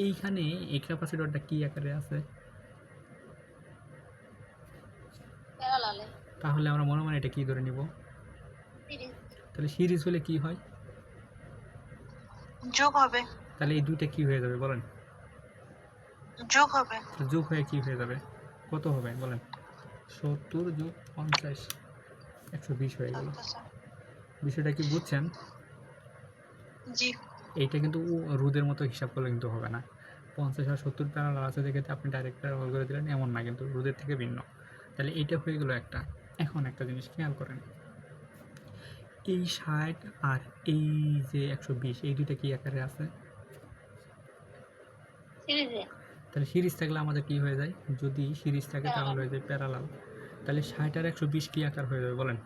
এইখানে এই ক্যাপাসিটরটা কি আকারে আছে? প্যারালালে তাহলে আমরা মনে মনে এটা কি ধরে নিব? সিরিজ। তাহলে সিরিজ হলে কি হয়? যোগ হবে। তাহলে এই দুইটা কি হয়ে যাবে বলেন? যোগ হবে। তো যোগ হয়ে কি হয়ে যাবে? কত হবে বলেন? 70 যোগ 50 120 হয়ে গেল। আচ্ছা, বিষয়টা কি বুঝছেন? জি। এইটা কিন্তু রোদের মতো হিসাব করলে কিন্তু হবে না। 50 আর 70 প্যারালাল আছে দেখে আপনি ডাইরেক্ট প্যারালাল করে দিলেন এমন না, কিন্তু রোদের থেকে ভিন্ন। তাহলে এইটা হয়ে গেল একটা। এখন একটা জিনিস খেয়াল করেন, এই 60 আর এই যে 120 এই দুইটা কি আকারে আছে? সিরিজে তাহলে সিরিজ থাকলে আমাদের কি হয়ে যায়? যদি সিরিজ থাকে তাহলে হয়ে যায় প্যারালাল। তাহলে 60 আর 120 কি আকার হয়ে যাবে বলেন?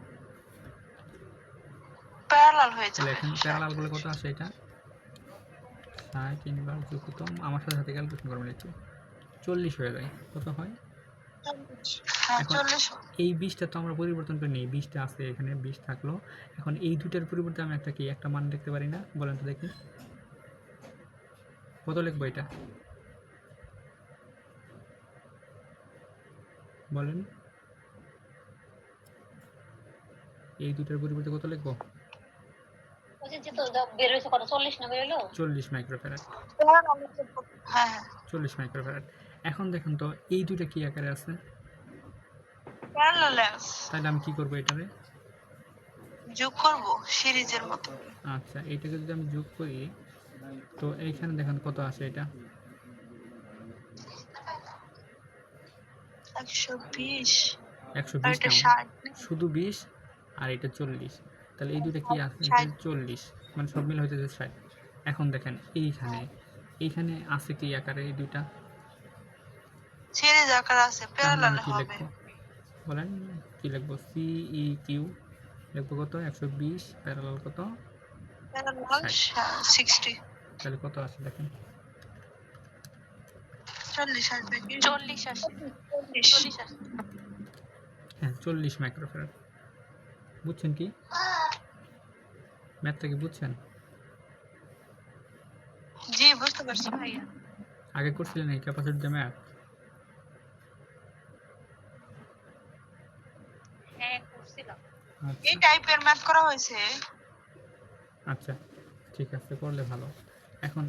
প্যারালাল হয়ে তাহলে যাবে। এখন প্যারালাল বলে কত আসে এটা? 60 ইনভার্স যোগ কত? আমার সাথে সাথে ক্যালকুলেশন করবেন একটু। 40 হয়ে যায়। কত হয়? হ্যাঁ, এখন 40। এই 20টা তো আমরা পরিবর্তন করে নিই, 20টা আছে এখানে, 20 থাকলো। এখন এই দুটার পরিবর্তে আমি একটা মান লিখতে পারি না? বলেন তো দেখি কত লিখবো এটা বলেন? এই দুটার পরিবর্তে কত লিখবো? ওই যে তো বের হয়েছে কত 40 না বের হলো 40 মাইক্রোফ্যারাড। হ্যাঁ, 40 মাইক্রোফ্যারাড। এখন দেখেন তো এই দুটো কি আকারে আছে? প্যারালাল। তাহলে আমি কি করবো এটারে? যোগ করব সিরিজের মতো। আচ্ছা, এটাকে যদি আমি যোগ করি তো এইখানে দেখেন কত আসে এটা? 120 আর 120 এটা না, 60। শুধু 20 আর এটা 40। তাহলে এই দুটো কি আছে? এটা 60। 40, মানে সব মিলে হইতেছে 60। এখন দেখেন এইখানে আছে কি আকারে এই দুইটা? সিরিজ আকার আছে, তাহলে আমি প্যারালাল কি হবে। লিখবো বলেন? কি লিখবো? CEQ লিখবো কত? 120 প্যারালাল কত? প্যারালাল 60। 60। তাহলে কত আসে দেখেন? 40 আসবে কি? 40 আসে। 40 আসে। হ্যাঁ, 40 মাইক্রোফ্যারাড। বুঝছেন কি? ম্যাথটা কি বুঝছেন? জি, বুঝতে পারছি ভাইয়া। আগে করছিলেন এই ক্যাপাসিটিতে ম্যাথ? হ্যাঁ, করছিলাম। এই আচ্ছা টাইপের ম্যাথ করা হয়েছে। আচ্ছা, ঠিক আছে, করলে ভালো। এখন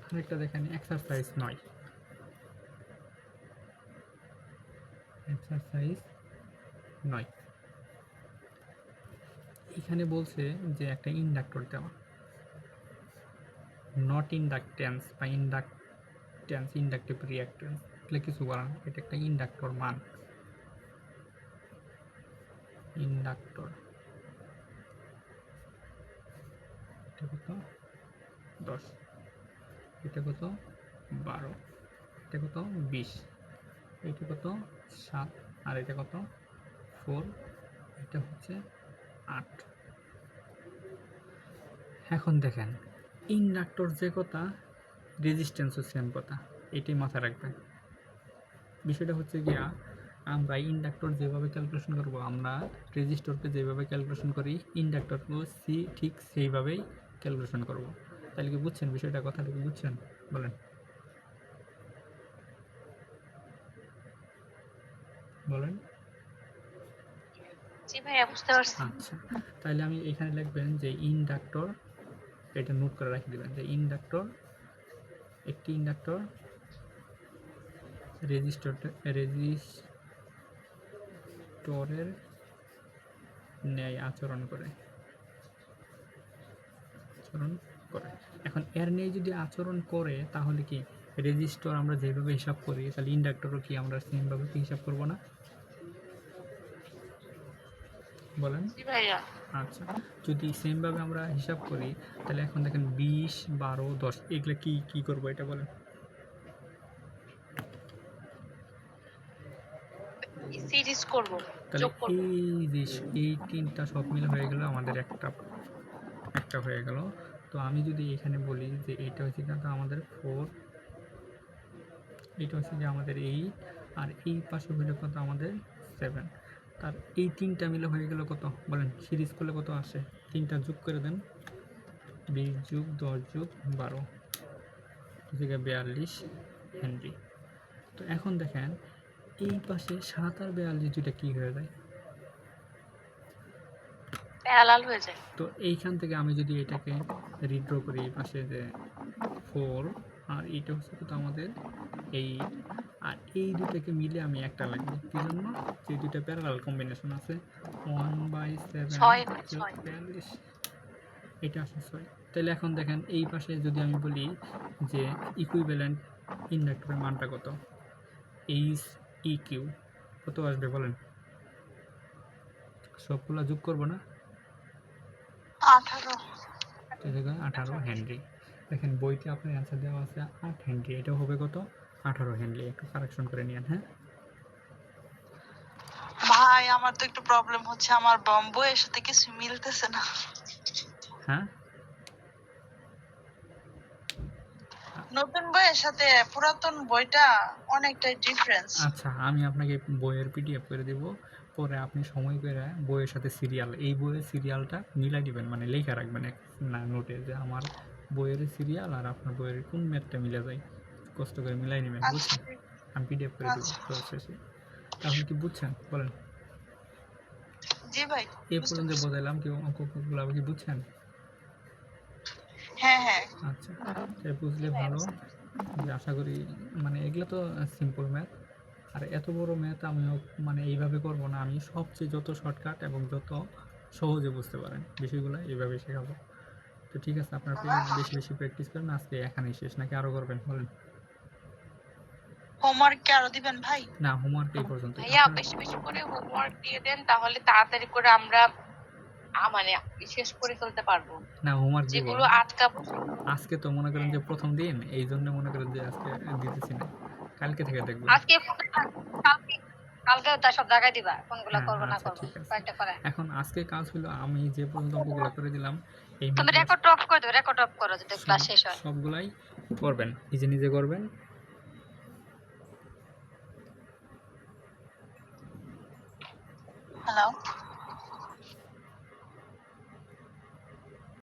আরেকটা দেখেন, এক্সারসাইজ 9। এক্সারসাইজ 9 এখানে বলছে যে একটা ইন্ডাক্টর দেওয়া, নট ইন্ডাকটেন্স বা ইন্ডাকটেন্স, ইন্ডাকটিভ রিঅ্যাকটেন্স, এগুলো কিছু বলার না। এটা একটা ইন্ডাক্টর মান, ইন্ডাক্টর। এটা কত? 10। এটা কত? 12। এটা কত? 20। এটা কত? 7। আর এটা কত? 4। এটা হচ্ছে 8। এখন দেখেন, ইন্ডাক্টর যে কথা, রেজিস্ট্যান্সও সেম কথা, এটাই মাথায় রাখবেন। বিষয়টা হচ্ছে গিয়া, আমরা ইন্ডাক্টর যেভাবে ক্যালকুলেশন করব, আমরা রেজিস্টরকে যেভাবে ক্যালকুলেশন করি ইন্ডাক্টরকেও ঠিক সেইভাবেই ক্যালকুলেশন করব। তাহলে কি বুঝছেন বিষয়টা? কথাটা কি বুঝছেন বলেন? বলেন। জি ভাইয়া, বুঝতে পারছি। আচ্ছা, তাহলে আমি এখানে লিখবেন যে ইন্ডাক্টর, এটা নোট করে রাখি দেবেন যে ইন্ডাক্টর, একটি ইন্ডাক্টর রেজিস্টরের ন্যায় আচরণ করে। এখন এর নিয়ে যদি আচরণ করে তাহলে কি রেজিস্টর আমরা যেভাবে হিসাব করি তাহলে ইন্ডাক্টরও কি আমরা সেমভাবে কি হিসাব করব না? বলেন। জি ভাইয়া। আচ্ছা, যদি সেমভাবে আমরা হিসাব করি তাহলে এখন দেখেন 20, 12, 10 এগুলো কি করব এটা বলেন? সিরিজ করব, তাহলে যোগ করব। এই তিনটা সব মিলে হয়ে গেল আমাদের একটা হয়ে গেল। তো আমি যদি এখানে বলি যে এটা হচ্ছে কিন্তু আমাদের 4, এটা হচ্ছে যে আমাদের 8, আর এই পাশে হইলে কত? আমাদের 7। তার এই তিনটা মিলে হয়ে গেল কত বলেন? সিরিজ করলে কত আসে? তিনটা যোগ করে দেন, 20 যোগ 10 যোগ 12 42 হেনরি। তো এখন দেখেন এই পাশে 7 আর 42 দুইটা কি হয়ে যায়? প্যারালাল হয়ে যায়। তো এইখান থেকে আমি যদি এটাকে রিড্র করি এই পাশে যে 4 আর এইটা হচ্ছে কিন্তু আমাদের 8 আর এই দুটাকে মিলে আমি একটা লাগবে কি জন্য যে দুটো প্যারালাল কম্বিনেশন আছে 1/7 ছয় হয়, 42 এটা আসলে 6 তাহলে এখন দেখেন এই পাশে যদি আমি বলি যে ইকুইভ্যালেন্ট ইন্ডাক্টরের মানটা কত এইচ ই কিউ কত আসবে বলেন সবগুলো যোগ করবো না 18 18 হেনরি দেখেন বইতে আপনার অ্যান্সার দেওয়া আছে 8 হেনরি এটা হবে কত 18 হেনরি একটু কারেকশন করে নিন হ্যাঁ ভাই আমার তো একটু প্রবলেম হচ্ছে আমার বইয়ের সাথে কিছু মিলতেছে না হ্যাঁ নতুন বইয়ের সাথে পুরাতন বইটা অনেকটাই ডিফারেন্স আচ্ছা আমি আপনাকে বইয়ের পিডিএফ করে দেব পরে আপনি সময় করে বইয়ের সাথে সিরিয়াল এই বইয়ের সিরিয়ালটা মিলাই দিবেন মানে লেখা রাখবেন এক না নোটে যে আমার বইয়ের সিরিয়াল আর আপনার বইয়ের কোন ম্যাথটা মিলে যায় কষ্ট করে মিলাই নেবেন বুঝছেন আমি পিডিএফ করে দেবো তো শেষে তাহলে কি বুঝছেন বলেন জি ভাই এ পর্যন্ত বোঝাইলাম কি অঙ্কগুলো কি বুঝছেন হ্যাঁ হ্যাঁ আচ্ছা তাই বুঝলে ভালো যে আশা করি মানে এগুলো তো সিম্পল ম্যাথ আর এত বড় ম্যাথ আমিও মানে এইভাবে করব না আমি সবচেয়ে যত শর্টকাট এবং যত সহজে বুঝতে পারেন বিষয়গুলো এইভাবে শেখাবো তো ঠিক আছে আপনার বেশি বেশি প্র্যাকটিস করেন আজকে এখানেই শেষ নাকি আরও করবেন বলেন হোমওয়ার্ক কি আরো দিবেন ভাই না হোমওয়ার্ক এই পর্যন্ত ভাইয়া বেশি বেশি করে হোমওয়ার্ক দিয়ে দেন তাহলে তাড়াতাড়ি করে আমরা মানে শেষ করে ফেলতে পারবো না হোমওয়ার্ক দিব যেগুলো আটকাবো আজকে তো মনে করেন যে প্রথম দিন এই জন্য মনে করেন যে আজকে দিতেছি না কালকে থেকে দেখবেন আজকে কালকে কালকে তা সব জায়গায় দিবা কোনগুলো হ্যাঁ, করবো না আচ্ছা, করবো ঠিক আছে। কয়েকটা করে এখন আজকে কাজ হলো আমি যে পর্যন্ত অঙ্কগুলো করে দিলাম এই তুমি ম্যাথগুলো রেকর্ড অফ করে দেবে রেকর্ড অফ করো যদি ক্লাস শেষ হয় সবগুলাই করবেন নিজে নিজে করবেন হ্যালো